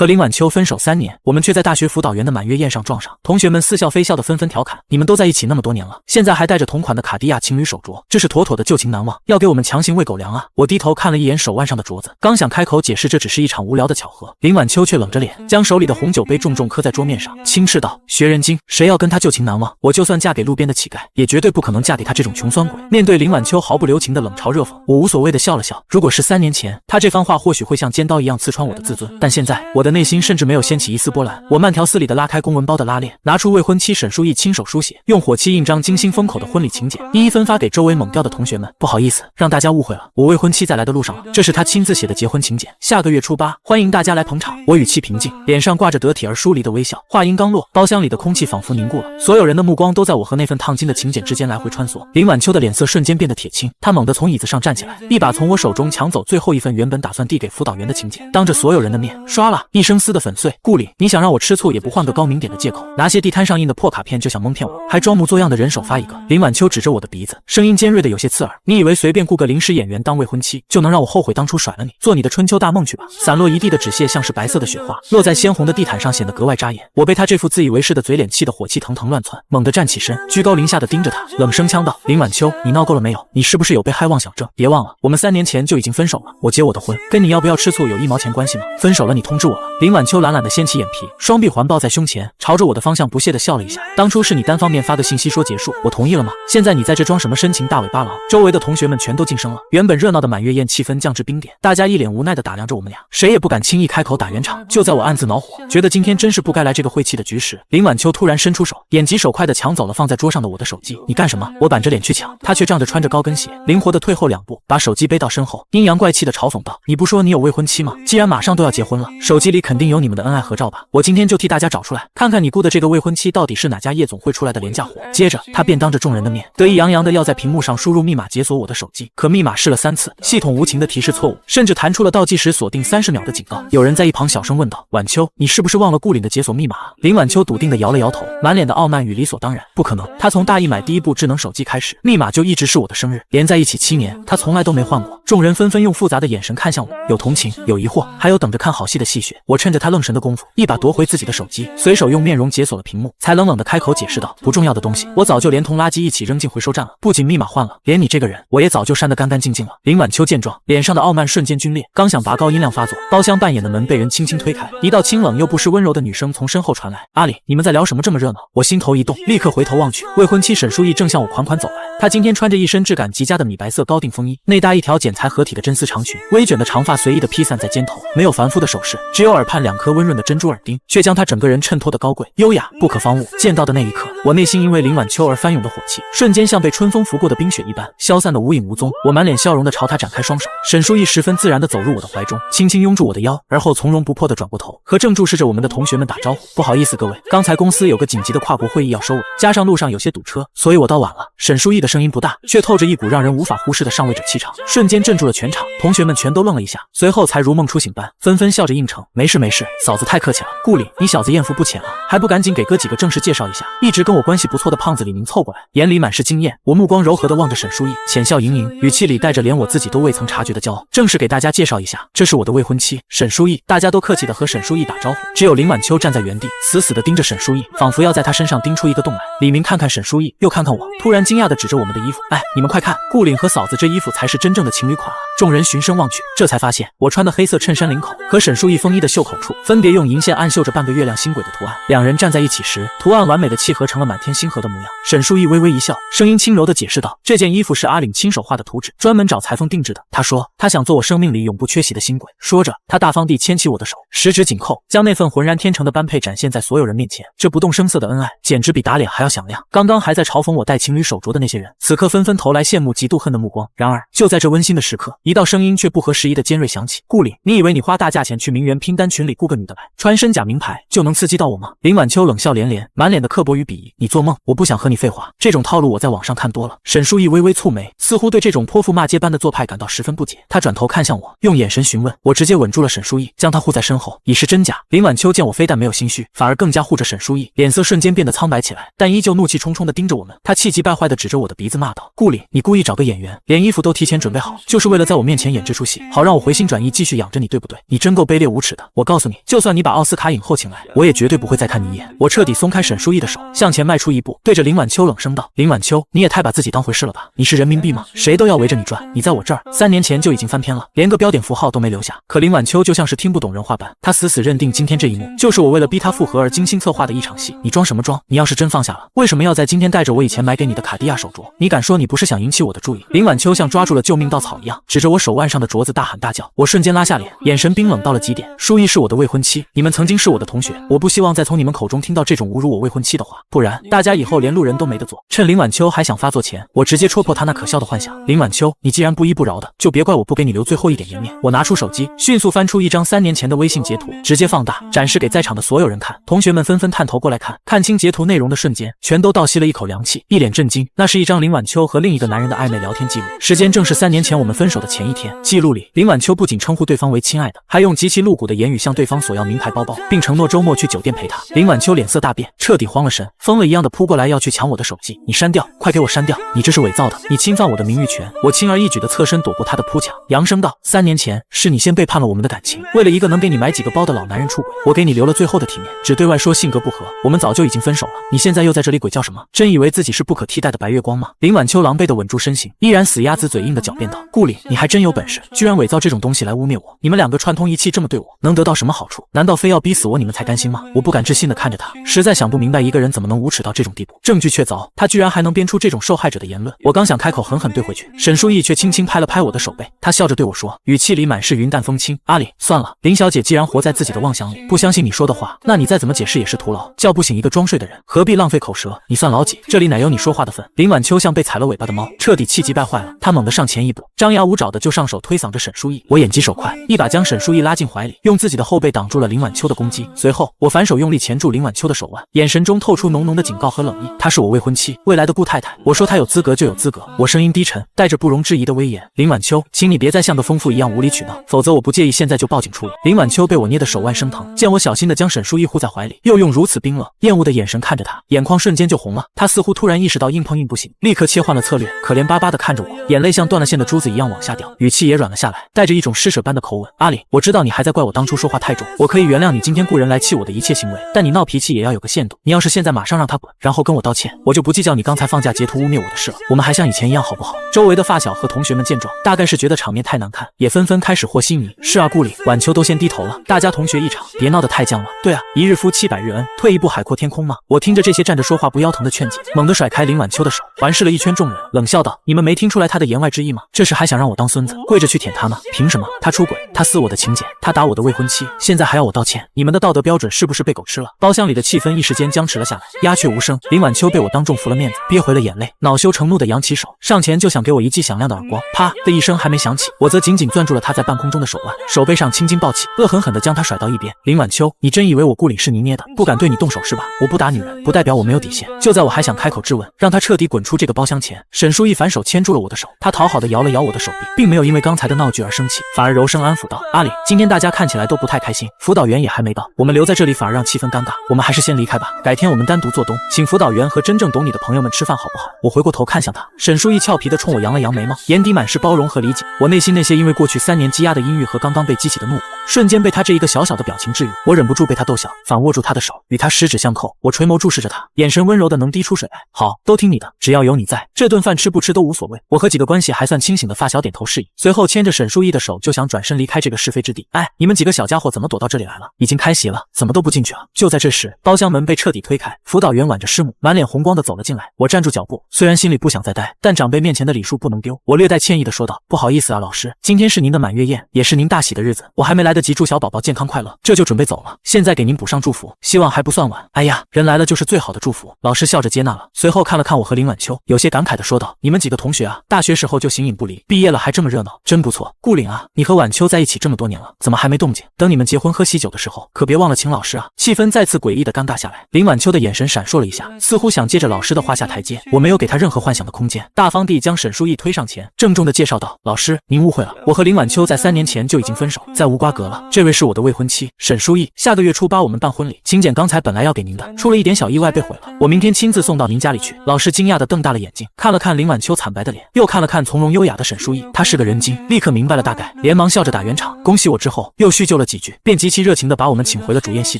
和林晚秋分手3年，我们却在大学辅导员的满月宴上撞上。同学们似笑非笑的纷纷调侃：你们都在一起那么多年了，现在还带着同款的卡地亚情侣手镯，这是妥妥的旧情难忘，要给我们强行喂狗粮啊！我低头看了一眼手腕上的镯子，刚想开口解释这只是一场无聊的巧合，林晚秋却冷着脸将手里的红酒杯重重磕在桌面上，轻斥道：学人精，谁要跟他旧情难忘？我就算嫁给路边的乞丐，也绝对不可能嫁给他这种穷酸鬼。面对林晚秋毫不留情的冷嘲热讽，我无所谓的笑了笑。如果是3年前，他这番话或许会像尖刀一样刺穿我的自尊，但现在我的内心甚至没有掀起一丝波澜。我慢条斯理地拉开公文包的拉链，拿出未婚妻沈书意亲手书写、用火漆印章精心封口的婚礼请柬，一一分发给周围懵掉的同学们。不好意思，让大家误会了，我未婚妻在来的路上了。这是他亲自写的结婚请柬，下个月初8，欢迎大家来捧场。我语气平静，脸上挂着得体而疏离的微笑。话音刚落，包厢里的空气仿佛凝固了，所有人的目光都在我和那份烫金的请柬之间来回穿梭。林晚秋的脸色瞬间变得铁青，他猛地从椅子上站起来，一把从我手中抢走最后一份原本打算递给辅导员的请柬，当着所有人的面刷了一声撕得粉碎。顾里，你想让我吃醋也不换个高明点的借口，拿些地摊上印的破卡片就想蒙骗我，还装模作样的人手发一个。林晚秋指着我的鼻子，声音尖锐的有些刺耳，你以为随便雇个临时演员当未婚妻就能让我后悔当初甩了你，做你的春秋大梦去吧。散落一地的纸屑像是白色的雪花，落在鲜红的地毯上显得格外扎眼。我被他这副自以为是的嘴脸气得火气腾腾乱窜，猛地站起身，居高临下的盯着他，冷声呛道：林晚秋，你闹够了没有？你是不是有被害妄想症？别忘了我们3年前就已经分手了，我结我的婚跟你要不要吃醋有1毛钱关系吗？分手了你通知我了。林晚秋懒懒地掀起眼皮，双臂环抱在胸前，朝着我的方向不屑地笑了一下。当初是你单方面发个信息说结束，我同意了吗？现在你在这装什么深情大尾巴狼？周围的同学们全都噤声了，原本热闹的满月宴气氛降至冰点，大家一脸无奈地打量着我们俩，谁也不敢轻易开口打圆场。就在我暗自恼火，觉得今天真是不该来这个晦气的局时，林晚秋突然伸出手，眼疾手快地抢走了放在桌上的我的手机。你干什么？我板着脸去抢，他却仗着穿着高跟鞋，灵活地退后2步，把手机背到身后，阴阳怪气地嘲讽道：你不说你有未婚妻吗？既然马上都要结婚了，手机里肯定有你们的恩爱合照吧？我今天就替大家找出来，看看你雇的这个未婚妻到底是哪家夜总会出来的廉价货。接着他便当着众人的面得意洋洋地要在屏幕上输入密码解锁我的手机，可密码试了3次，系统无情地提示错误，甚至弹出了倒计时锁定30秒的警告。有人在一旁小声问道：晚秋，你是不是忘了顾岭的解锁密码？林晚秋笃定地摇了摇头，满脸的傲慢与理所当然。不可能，他从大一买第1部智能手机开始，密码就一直是我的生日，连在一起7年，他从来都没换过。众人纷纷用复杂的眼神看向我，有同情，有疑惑，还有等着看好戏的戏谑。我趁着他愣神的功夫，一把夺回自己的手机，随手用面容解锁了屏幕，才冷冷地开口解释道：不重要的东西，我早就连同垃圾一起扔进回收站了。不仅密码换了，连你这个人，我也早就删得干干净净了。林晚秋见状，脸上的傲慢瞬间皲裂，刚想拔高音量发作，包厢扮演的门被人轻轻推开，一道清冷又不失温柔的女声从身后传来：阿里，你们在聊什么这么热闹？我心头一动，立刻回头望去，未婚妻沈书意正向我款款走来。她今天穿着一身质感极佳的米白色高定风衣，内搭一条剪裁合体的真丝长裙，微卷的长发随意地披散在肩头，没有繁复的首饰，只有耳畔2颗温润的珍珠耳钉，却将她整个人衬托得高贵优雅不可方物。见到的那一刻，我内心因为林晚秋而翻涌的火气瞬间像被春风拂过的冰雪一般消散得无影无踪。我满脸笑容地朝她展开双手，沈书意十分自然地走入我的怀中，轻轻拥住我的腰，而后从容不迫地转过头，和正注视着我们的同学们打招呼：不好意思各位，刚才公司有个紧急的跨国会议要收尾，加上路上有些堵车，所以我到晚了。沈书意的声音不大，却透着一股让人无法忽视的上位者气场，瞬间镇住了全场。同学们全都愣了一下，随后才如梦初醒般纷纷笑着应承：没事没事，嫂子太客气了。顾里，你小子艳福不浅啊，还不赶紧给哥几个正式介绍一下？一直跟我关系不错的胖子李明凑过来，眼里满是惊艳。我目光柔和地望着沈书意，浅笑盈盈，语气里带着连我自己都未曾察觉的骄傲。正式给大家介绍一下，这是我的未婚妻沈书意。大家都客气地和沈书意打招呼，只有林晚秋站在原地，死死地盯着沈书意，仿佛要在她身上盯出一个洞来。李明看看沈书意，又看看我，突然惊讶地指着我们的衣服：哎，你们快看，顾岭和嫂子这衣服才是真正的情侣款啊！众人循声望去，这才发现我穿的黑色衬衫领口和沈书意风衣的袖口处分别用银线暗绣着半个月亮星轨的图案，两人站在一起时，图案完美的契合成了满天星河的模样。沈书意微微一笑，声音轻柔地解释道：这件衣服是阿岭亲手画的图纸，专门找裁缝定制的。他说他想做我生命里永不缺席的星轨。说着，他大方地牵起我的手，十指紧扣，将那份浑然天成的般配展现在所有人面前。这不动声色的恩爱，简直比打脸还要响亮。刚刚还在嘲讽我戴情侣手镯的那些人，此刻纷纷投来羡慕嫉妒恨的目光。然而就在这温馨的时刻，一道声音却不合时宜的尖锐响起：顾里，你以为你花大价钱去名媛拼单群里雇个女的来，穿身假名牌就能刺激到我吗？林晚秋冷笑连连，满脸的刻薄与鄙夷。你做梦，我不想和你废话，这种套路我在网上看多了。沈书意微微蹙眉，似乎对这种泼妇骂街般的做派感到十分不解。他转头看向我，用眼神询问。我直接稳住了沈书意，将他护在身后，以示真假。林晚秋见我非但没有心虚，反而更加护着沈书意，脸色瞬间变得苍白起来，但依旧怒气冲冲地盯着我们。他气急败坏地指着我的鼻子骂道：顾里，你故意找个演员，连衣服都提前准备好，就是为了在我面前演这出戏，好让我回心转意继续养着你，对不对？你真够卑劣无耻的！我告诉你，就算你把奥斯卡影后请来，我也绝对不会再看你一眼。我彻底松开沈书义的手，向前迈出一步，对着林晚秋冷声道：林晚秋，你也太把自己当回事了吧？你是人民币吗？谁都要围着你转，你在我这儿3年前就已经翻篇了，连个标点符号都没留下。可林晚秋就像是听不懂人话般，他死死认定今天这一幕就是我为了逼他复合而精心策划的一场戏。你装什么装？你要是真放下了，为什么要在今天带着我以前买给你的卡地亚手镯？你敢说你不是想引起我的注意？林晚秋像抓住了救命稻草一样，指着我手腕上的镯子大喊大叫。我瞬间拉下脸，眼神冰冷到了极点。书义是我的未婚妻，你们曾经是我的同学，我不希望再从你们口中听到这种侮辱我未婚妻的话，不然大家以后连路人都没得做。趁林晚秋还想发作前，我直接戳破他那可笑的幻想。林晚秋，你既然不依不饶的，就别怪我不给你留最后一点颜面。我拿出手机，迅速翻出一张3年前的微信截图，直接放大展示给在场的所有人看。同学们纷纷探头过来看，看清截图内容的瞬间，全都倒吸了一口凉气，一脸震惊。那是一张林晚秋和另一个男人的暧昧聊天记录，时间正是3年前我们分手的前一天。记录里，林晚秋不仅称呼对方为亲爱的，还用极其露骨的言语向对方索要名牌包包，并承诺周末去酒店陪他。林晚秋脸色大变，彻底慌了神，疯了一样的扑过来要去抢我的手机。你删掉，快给我删掉！你这是伪造的，你侵犯我的名誉权！我轻而易举的侧身躲过他的扑抢，扬声道：3年前是你先背叛了我们的感情，为了一个能给你买几个包的老男人出轨，我给你留了最后的体面，只对外说性格不合，我们早就已经分手了。你现在又在这里鬼叫什么？真以为自己是不可替代的白月光吗？林晚秋狼狈的稳住身形，依然死鸭子嘴硬的狡辩道：顾里，你还真有本事，居然伪造这种东西来污蔑我！你们两个串通一气这么对我，能得到什么好处？难道非要逼死我你们才甘心吗？我不敢置信的看着他，实在想不明白一个人怎么能无耻到这种地步。证据确凿，他居然还能编出这种受害者的言论。我刚想开口狠狠对回去，沈书义却轻轻拍了拍我的手背，他笑着对我说，语气里满是云淡风轻：阿里，算了，林小姐既然活在自己的妄想里，不相信你说的话，那你再怎么解释也是徒劳，叫不醒一个装睡的人，何必浪费口舌？你算老几？这里哪有你说话的份？林晚秋像被踩了尾巴的猫，彻底气急败坏了，他猛地上前一步，张牙舞爪的就上手推搡着沈书义。我眼疾手快，一把将沈书义拉进怀里，用自己的后背挡住了林晚秋的攻击。随后我反手用力钳住林晚秋的手腕，眼神中透出浓浓的警告和冷意。她是我未婚妻，未来的顾太太，我说她有资格就有资格。我声音低沉，带着不容置疑的威严。林晚秋，请你别再像个疯妇一样无理取闹，否则我不介意现在就报警处理。林晚秋被我捏得手腕生疼，见我小心地将沈书义护在怀里，又用如此冰冷厌恶的眼神看着他，眼眶瞬间就红了。他似乎突然意识到硬碰硬不行，立刻切换了策略，可怜巴巴地看着我，眼泪像断了线的珠子一样往下掉，语气也软了下来，带着一种施舍般的口吻：阿里，我知道你还在怪我当初说话太重，我可以原谅你今天雇人来气我的一切行为，但你闹脾气也要有个限度。你要是现在马上让他滚，然后跟我道歉，我就不计较你刚才放假截图污蔑我的事了，我们还像以前一样好不好？周围的发小和同学们见状，大概是觉得场面太难看，也纷纷开始和稀泥。是啊，顾里，晚秋都先低头了，大家同学一场，别闹得太僵了。对啊，一日夫妻百日恩，退一步海阔天空嘛。我听着这些站着说话不腰疼的劝解，猛地甩开林晚秋的手，环视了一圈众人，冷笑道：你们没听出来他的言外之意吗？这是还想让我当孙子，跪着去舔他吗？凭什么？他出轨，他撕我的请柬，他打我的未婚妻，现在还要我道歉？你们的道德标准是不是被狗吃了？包厢里的气氛一时间僵持了下来，鸦雀无声。林晚秋被我当众服了面子，憋回了眼泪，恼羞成怒的扬起手，上前就想给我一记响亮的耳光。啪的一声还没响起，我则紧紧攥住了他在半空中的手腕，手背上青筋暴起，恶狠狠地将他甩到一边。林晚秋，你真以为我顾里是泥捏的，不敢对你动手是吧？我不打女人，不代表我没有底线。就在我还想开口质问，让他彻底滚出这个包厢前，沈书义反手牵住了我的手，他讨好的摇了摇我的手臂，并没有因为刚才的闹剧而生气，反而柔声安抚道：阿里，今天大家看起来都不太开心，辅导员也还没到，我们留在这里反而让气氛尴尬，我们还是先离开吧，改天我们单独做东，请辅导员和真正懂你的朋友们吃饭好不好？我回过头看向他，沈书义俏皮地冲我扬了扬眉毛，眼底满是包容和理解。我内心那些因为过去3年积压的阴郁和刚刚被激起的怒火，瞬间被他这一个小小的表情治愈。我忍不住被他逗笑，反握住他的手，与他十指相扣。我垂眸注视着他，眼神温柔的能滴出水来。好，都听你的，只要有你在，这顿饭吃不吃都无所谓。我和几个关系还算清醒的发小点头示意，随后牵着沈书义的手就想转身离开这个是非之地。哎，你们几个小家伙怎么躲到这里来了？已经开席了，怎么都不进去啊？就在这时，包厢门被彻底推开，辅导员挽着师母，满脸红光的走了进来。我站住脚步，虽然心里不想再待，但长辈面前的礼数不能丢。我略带歉意的说道：不好意思啊，老师，今天是您的满月宴，也是您大喜的日子，我还没来得及祝小宝宝健康快乐，这就准备走了。现在给您补上祝福，希望还不算晚。哎呀，人来了就是最好的祝福。老师笑着接纳了，随后看了看我和林晚秋，有些感慨的说道：你们几个同学啊，大学时候就形影不离，毕业了还这么热闹，真不错。顾岭啊，你和晚秋在一起这么多年了，怎么还没动静？等你们结婚喝喜酒的时候，可别忘了请老师啊。气氛再次诡异的尴尬下来，林晚秋的眼神闪烁了一下，似乎想借着老师的话下台阶。我没有给他任何幻想的空间，大方地将沈书义推上前，郑重的介绍道：老师，您误会了，我和林晚秋在3年前就已经分手，再无瓜葛了。这位是我的未婚妻沈书义，下个月初8我们办婚礼，请柬刚才本来要给您的，出了一点小意外被毁了，我明天亲自送到您家里去。老师惊讶的瞪大了眼睛，看了看林晚秋惨白的脸，又看了看从容优雅的沈书义，他是个人精，立刻明白了大概，连忙笑着打圆场，恭喜我之后又叙旧了几句，便极其热情地把我们请回了主宴席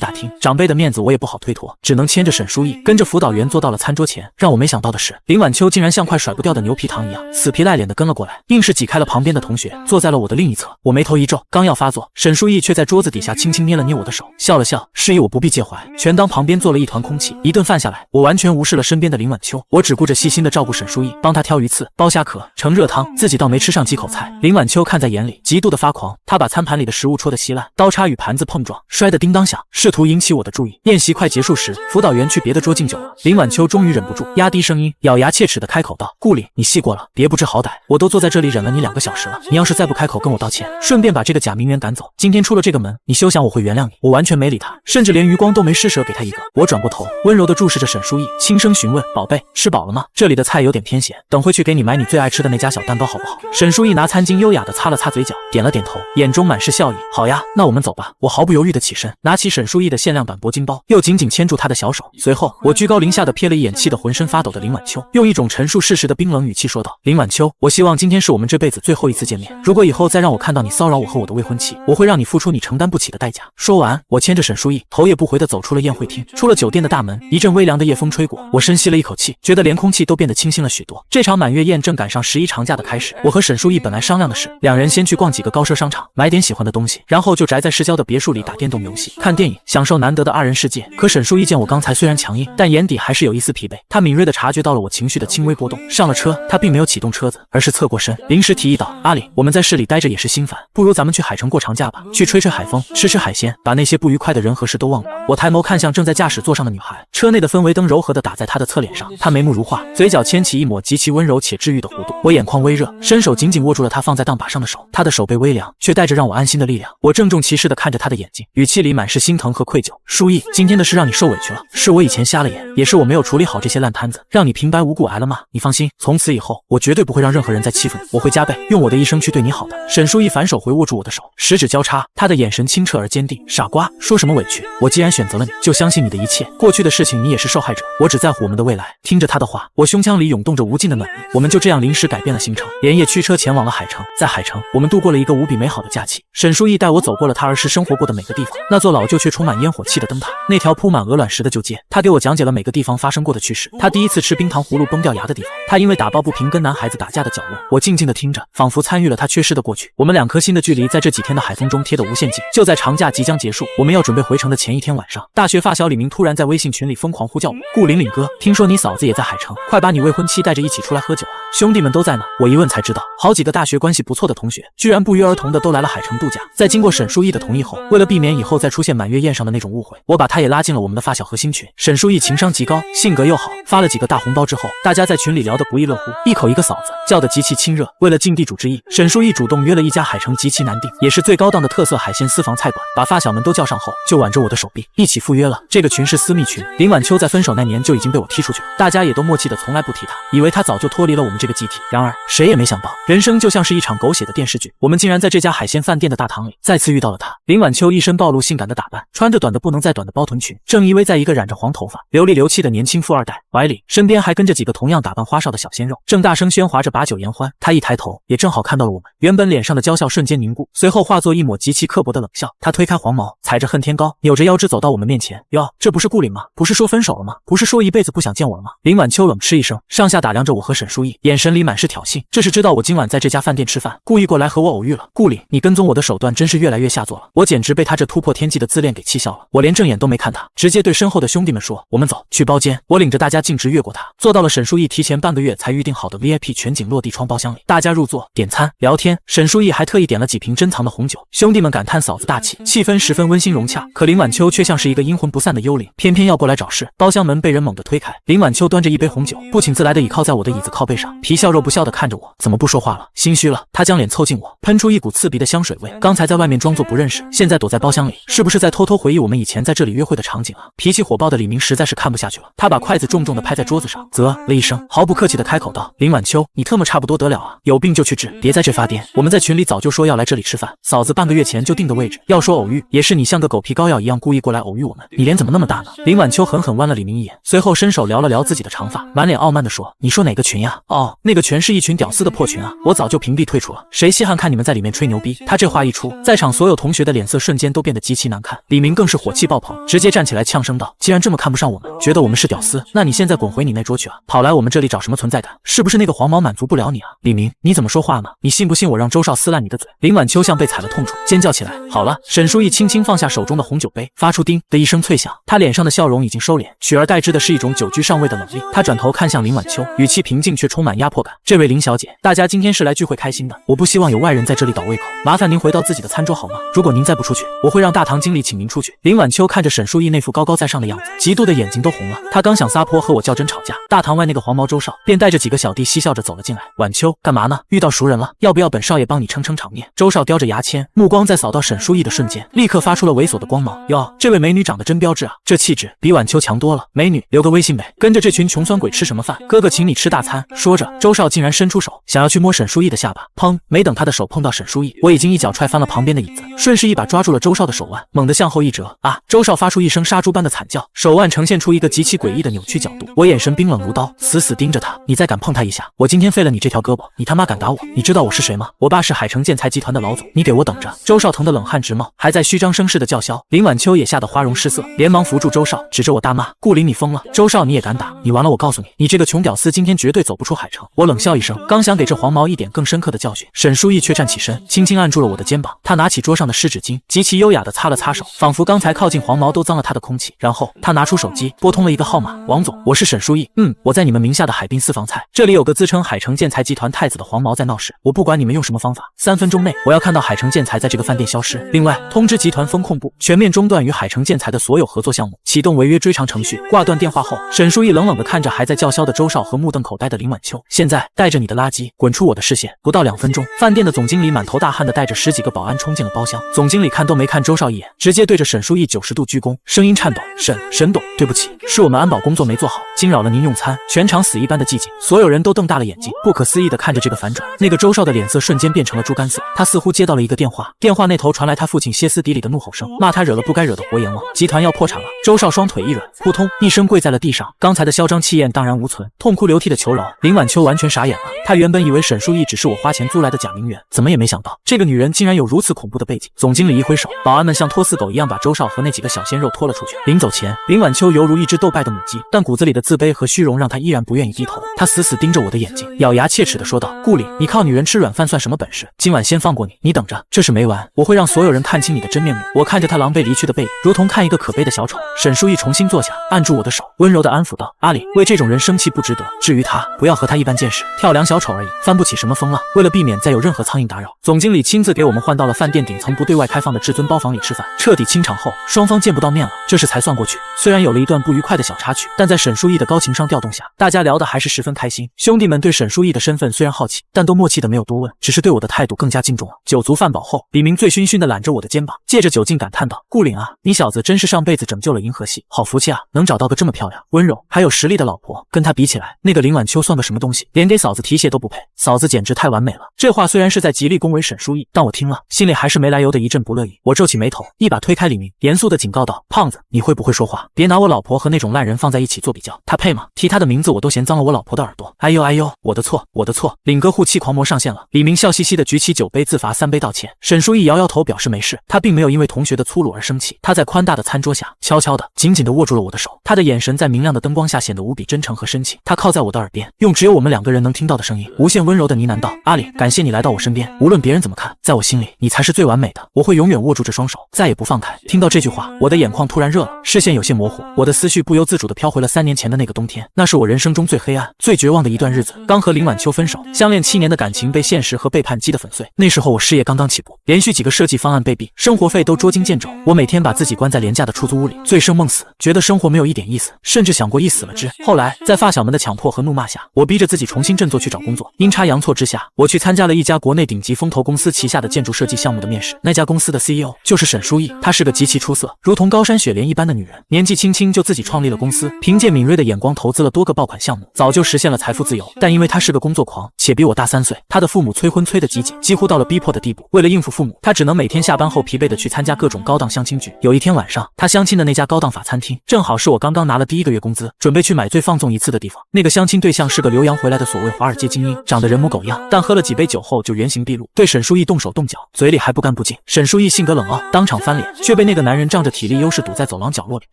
大厅。长辈的面子我也不好推脱，只能牵着沈书义跟着辅导员坐到了餐桌前。让我没想到的是，林晚秋竟然像块甩不掉的牛皮糖一样，死皮赖脸地跟了过来，硬是挤开了旁边的同学，坐在了我的另一侧。我眉头一皱，刚要发作，沈书义却在桌子底下轻轻捏了捏我的手，笑了笑，示意我不必介怀，全当旁边坐了一团空气。一顿饭下来，我完全无视了身边的林晚秋，我只顾着细心地照顾沈书义，帮他挑鱼刺、剥虾壳、盛热汤，自己倒没吃上几口菜。林晚秋看在眼里，极度的发狂，他把餐盘里的食物戳得稀烂，刀叉与盘子碰撞，摔得叮当响，试图引起我的注意。宴席快结束时，辅导员去别的桌敬酒了，林晚秋终于忍不住，压低声音，咬牙切齿地开口道：“顾里，你细过了，别不知好歹，我都坐在这里忍了你2个小时了，你要是再不开口跟我道歉，顺便把这个假名媛赶走，今天出了这个门，你休想我会原谅你。”我完全没理他，甚至连余光都没施舍给他一个。我转过头，温柔地注视着沈书义，轻声询问：“宝贝，吃饱了吗？这里的菜有点偏咸，等回去给你买你最爱吃的那家小蛋糕好不好？”沈书义拿餐巾优雅地擦了擦嘴角，点了点头，眼中满是笑意。“好呀，那我们走吧。”我毫不犹豫地起身，拿起沈书义的限量版铂金包，又紧紧牵住他的小手。随后，我居高临下地瞥了一眼气得浑身发抖的林晚秋，用一种陈述事实的冰冷语气说道：“林晚秋，我希望今天是我们这辈子最后一次见面。如果以后再让我看到你骚扰我和我的未婚妻，我会让你付出你承担不起的代价。”说完，我牵着沈书义，头也不回地走出了宴会厅。出了酒店的大门，一阵微凉的夜风吹过，我深吸了一口气，觉得连空气都变得清新了许多。这场满月宴正赶上11长假的开始，我和沈书义本来商量的是，两人先去逛几个高奢商场，买点喜欢的东西，然后就宅在市郊的别墅里打电动游戏、看电影，享受难得的2人世界。可沈书义见我刚才虽然强硬，但眼底还是有一丝疲惫，他敏锐地察觉到了我情绪的轻微波动。上了车，他并没有启动车子，而是侧过身，临时提议道：“阿里，我们在市里待着也是心烦，不如咱们去海城过长假吧，去吹吹海风，吃吃海鲜，把那些不愉快的人和事都忘了。”我抬眸看向正在驾驶座上的女孩，车内的氛围灯柔和地打在她的侧脸上，她眉目如画，嘴角牵起一抹极其温柔且治愈的弧度。我眼眶微热，伸手紧紧握住了她放在档把上的手，她的手背微凉，却带着让我安心的力量。我郑重其事地看着她的眼睛，语气里满是心疼和愧疚：“书义，今天的事让你受委屈了，是我以前瞎了眼，也是我没有处理好这些烂摊子，让你平白无故挨了骂。你放心，从此以后，我绝对不会让任何人再欺负你，我会加倍用我的一生去对你好的。”沈书义反手回握住我的手，十指交叉，他的眼神清澈而坚定。“傻瓜，说什么委屈？我既然选择了你，就相信你的一切。过去的事情你也是受害者，我只在乎我们的未来。”听着他的话，我胸腔里涌动着无尽的暖意。我们就这样临时改变了行程，连夜驱车前往了海城。在海城，我们度过了一个无比美好的假期。沈书义带我走过了他儿时生活过的每个地方，那座老旧却充满烟火气的灯塔，那条铺满鹅卵石的旧街。他给我讲解了每个地方发生过的趣事，他第一次吃冰糖葫芦崩掉牙的地方，他因为打抱不平跟男孩子打架的角落。我静静地听着，仿佛参与了他缺失的过去。我们2颗心的距离在这几天的海风中贴得无限近。就在长假即将结束，我们要准备回城的前一天晚上，大学发小李明突然在微信群里疯狂呼叫我：“顾玲玲哥，听说你嫂子也在海城，快把你未婚妻带着一起出来喝酒啊！兄弟们都在呢。”我一问才知道，好几个大学关系不错的同学，居然不约而同的都来了海城度假。在经过沈书义的同意后，为了避免以后再出现满月宴上的那种误会，我把他也拉进了我们的发小核心群。沈书义情商极高，性格又好，发了几个大红包之后，大家在群里聊得不亦乐乎，一口一个嫂子，叫得极其亲热。为了尽地主之谊，沈书义主动约了一家海城极其难订，也是最高档的特色海鲜私房菜馆，把发小们都叫上后，就挽着我的手臂一起赴约了。这个群是私密群，林晚秋在分手那年就已经被我踢出去了，大家也都默契的从来不提他，以为他早就脱离了我们这个集体。然而谁也没想到，人生就像是一场狗血的电视剧，我们竟然在这家海鲜饭店的大堂里再次遇到了他。林晚秋一身暴露性感的打扮，穿着短的不能再短的包臀裙，正依偎在一个染着黄头发、流里流气的年轻富二代怀里，身边还跟着几个同样打扮花哨的小鲜肉，正大声喧哗着把酒言欢。他一抬头，也正好看到了我们，原本脸上的娇笑瞬间凝固，随后化作一抹极其刻薄的冷笑。他推开黄毛，踩着恨天高，扭着腰肢走到我们面前：“哟，这不是顾岭吗？不是说分手了吗？不是说一辈子不想见我了吗？”林晚秋冷嗤一声，上下打量着我和沈书义，眼神里满是挑衅。这是知道我今晚在这家饭店吃饭，故意过来和我偶遇了。顾岭，你跟踪我的手段真是越来越下作了。我简直被他这突破天际的自恋给气笑了，我连正眼都没看他，直接对身后的兄弟们说：“我们走，去包间。”我领着大家径直越过他，坐到了沈书义提前半个月才预定好的 VIP 全景落地窗包厢里。大家入座点餐聊天，沈书义还特意点了几瓶珍藏的红酒。兄弟们感叹嫂子大气，气氛十分温馨融洽。可林晚秋却像是一个阴魂不散的幽灵，偏偏要过来找事。包厢门被人猛地推开，林晚秋端着一杯红酒，不请自来的倚靠在我的椅子靠背上，皮笑肉不笑的看着我：“怎么不说话了？心虚了？”他将脸凑近我，喷出一股刺鼻的香水味。刚才在外面装作不认识，现在躲在包厢里，是不是在偷偷回忆我们以前在这里约会的场景啊？脾气火爆的李明实在是看不下去了，他把筷子重重的拍在桌子上，啧了一声，毫不客气的开口道：“林晚秋，你特么差不多得了啊，有病就去治，别在这发癫。我们在群里早就说要来这里吃饭，嫂子半个月前就定的位置，要说偶遇，也是你像个狗皮膏药一样故意过来偶遇我们，你脸怎么那么大呢？林晚秋狠狠剜了李明一眼，随后伸手撩了撩自己的长发，满脸傲慢地说：“你说哪个群呀？哦，那个全是一群屌丝的破群啊！我早就屏蔽退出了，谁稀罕看你们在里面吹牛逼？”他这话一出，在场所有同学的脸色瞬间都变得极其难看。李明更是火气爆棚，直接站起来呛声道：“既然这么看不上我们，觉得我们是屌丝，那你现在滚回你那桌去啊！跑来我们这里找什么存在感？是不是那个黄毛满足不了你啊？”李明，你怎么说话呢？你信不信我让周少撕烂你的嘴？林晚秋像被踩了痛处，尖叫起来。好了，沈书义轻轻放下手中的红酒杯，发出叮的一声脆响，他脸上的笑容已经收敛，取而代之的是一种久居上位的冷厉。他转头看向林晚秋，语气平静却充满压迫感：“这位林小姐，大家今天是来聚会开心的，我不希望有外人在这里倒胃口，麻烦您回到自己的餐桌好吗？如果您再不出去，我会让大堂经理请您出去。”林晚秋看着沈书义那副高高在上的样子，嫉妒的眼睛都红了。他刚想撒泼和我较真吵架，大堂外那个黄毛周少便带着几个小弟嬉笑着走了进来。晚秋，干嘛呢？遇到熟人了，要不要本少爷帮你撑撑场面？周少叼着牙签，目光在扫到沈书义的瞬间，立刻发出了猥琐的光芒。哟，这位美女长得真标致啊，这气质比晚秋强多了。美女，留个微信呗，跟着这群穷酸鬼吃什么饭？哥哥请你吃大餐。说着，周少竟然伸出手想要去摸沈书义的下巴，砰！没等他的手碰到沈书义，我已经一脚踹翻了旁边的椅子，顺势一把抓住了周少的手腕，猛地向后一折。啊！周少发出一声杀猪般的惨叫，手腕呈现出一个极其诡异的扭曲角度。我眼神冰冷如刀，死死盯着他。你再敢碰他一下，我今天废了你这条胳膊！你他妈敢打我？你知道我是谁吗？我爸是海城建材集团的老总，你给我等着！周少疼得冷汗直冒，还在虚张声势的叫嚣。林晚秋也吓得花容失色，连忙扶住周少，指着我大骂：“顾林，你疯了！周少你也敢打？你完了！我告诉你，你这个穷屌丝今天绝对走不出海城！”我冷笑一声，刚想给这黄毛一点更深刻的教训，沈书义却站起身，轻轻按住了我的肩膀。他拿起桌上的湿纸巾，极其优雅地擦了擦手，仿佛刚才靠近黄毛都脏了他的空气。然后他拿出手机，拨通了一个号码：“王总，我是沈书义。我在你们名下的海滨私房菜，这里有个自称海城建材集团太子的黄毛在闹事，我不管你们用什么方法，3分钟内我要看到海城建材在这个饭店消失。另外，通知集团风控部全面中断与海城建材的所有合作项目，启动违约追偿程序。”挂断电话后，沈书义冷冷地看着还在叫嚣的周少和目瞪口呆的林晚秋：“现在带着你的垃圾滚出我的视线！”不到2分钟，饭店的总经理满头大汗的带着10几个保安冲进了包厢。总经理看都没看周少一眼，直接对着沈书义90度鞠躬，声音颤抖：“沈董，对不起，是我们安保工作没做好，惊扰了您用餐。”全场死一般的寂静，所有人都瞪大了眼睛，不可思议地看着这个反转。那个周少的脸色瞬间变成了猪肝色，他似乎接到了一个电话，电话那头传来他父亲歇斯底里的怒吼声，骂他惹了不该惹的活阎王，集团要破产了。周少双腿一软，扑通一声跪在了地上，刚才的嚣张气焰荡然无存，痛哭流涕的求饶。林晚秋完全傻眼了，他原本以为沈书义只是我花钱租来的假名媛，怎么也没想到这个女人竟然有如此恐怖的背景。总经理一挥手，保安们像拖死狗一样把周少和那几个小鲜肉拖了出去。临走前，林晚秋犹如一只斗败的母鸡，但骨子里的自卑和虚荣让他依然不愿意低头。他死死盯着我的眼睛，咬牙切齿地说道：“顾里，你靠女人吃软饭算什么本事？今晚先放过你，你等着，这事没完，我会让所有人看清你的真面目。”我看着他狼狈离去的背影，如同看一个可悲的小丑。沈书义重新坐下，按住我的手，温柔地安抚道：“阿里，为这种人生气不值得。至于他，不要和他一般见识，跳梁小丑而已，翻不起什么风浪。为了避免再有任何苍蝇打扰，总经理亲自给我们换到了饭店顶层不对外开放的至尊包房里吃饭。彻底清场后，双方见不到面了，这事才算过去。虽然有了一段不愉快的小插曲，但在沈书义的高情商调动下，大家聊得还是十分开心。兄弟们对沈书义的身份虽然好奇，但都默契的没有多问，只是对我的态度更加敬重了。酒足饭饱后，李明醉醺醺的揽着我的肩膀，借着酒劲感叹道：“顾岭啊，你小子真是上辈子拯救了银河系，好福气啊，能找到个这么漂亮、温柔还有实力的老婆。跟他比起来，那个林晚秋算个什么东西，连给嫂子提鞋都不配。嫂子简直太完美了。”这话虽然是在极力恭维沈书义，但我听了心里还是没来由的一阵不乐意。我皱起眉头，一把推开李明，严肃的警告道：“胖子，你会不会说话？别拿我老婆和那种烂人放在一起做比较，他配吗？提他的名字我都嫌脏了我老婆的耳朵。哎呦哎呦，我的错，我的错。”领哥护气狂魔上线了。李明笑嘻嘻的举起酒杯自罚3杯道歉。沈书义摇摇头表示没事，他并没有因为同学的粗鲁而生气。他在宽大的餐桌下悄悄的紧紧的握住了我的手，他的眼神在明亮的灯光下显得无比真诚和深情。他靠在我的耳边，用只有我们2个人能听到的声音无限温柔的呢喃道：“阿里，感谢你来到我身边，无论别人怎么看，在我心里你才是最完美的，我会永远握住这双手，再也不放开。”听到这句话，我的眼眶突然热了，视线有些模糊，我的思绪不由自主地飘回了3年前的那个冬天。那是我人生中最黑暗、最绝望的一段日子。刚和林晚秋分手，相恋7年的感情被现实和背叛击得粉碎。那时候我事业刚刚起步，连续几个设计方案被毙，生活费都捉襟见肘。我每天把自己关在廉价的出租屋里，醉生梦死，觉得生活没有一点意思，甚至想过一死了之。后来在发小们的强迫和怒骂下，我逼着自己重新振作去找工作。阴差阳错之下，我去参加了一家国内顶级风投公司旗下的建筑设计项目的面试。那家公司的 CEO 就是沈书义，她是个极其出色，如同高山雪莲一般的女人，年纪轻轻就自己创立了公司，凭借敏锐的眼光投资了多个爆款项目，早就实现了财富自由。但因为她是个工作狂，且比我大3岁，她的父母催婚催得极紧，几乎到了逼迫的地步。为了应付父母，她只能每天下班后疲惫的去参加各种高档相亲局。有一天天晚上，他相亲的那家高档法餐厅，正好是我刚刚拿了第1个月工资，准备去买醉放纵一次的地方。那个相亲对象是个留洋回来的所谓华尔街精英，长得人模狗样，但喝了几杯酒后就原形毕露，对沈书义动手动脚，嘴里还不干不净。沈书义性格冷傲，当场翻脸，却被那个男人仗着体力优势堵在走廊角落里。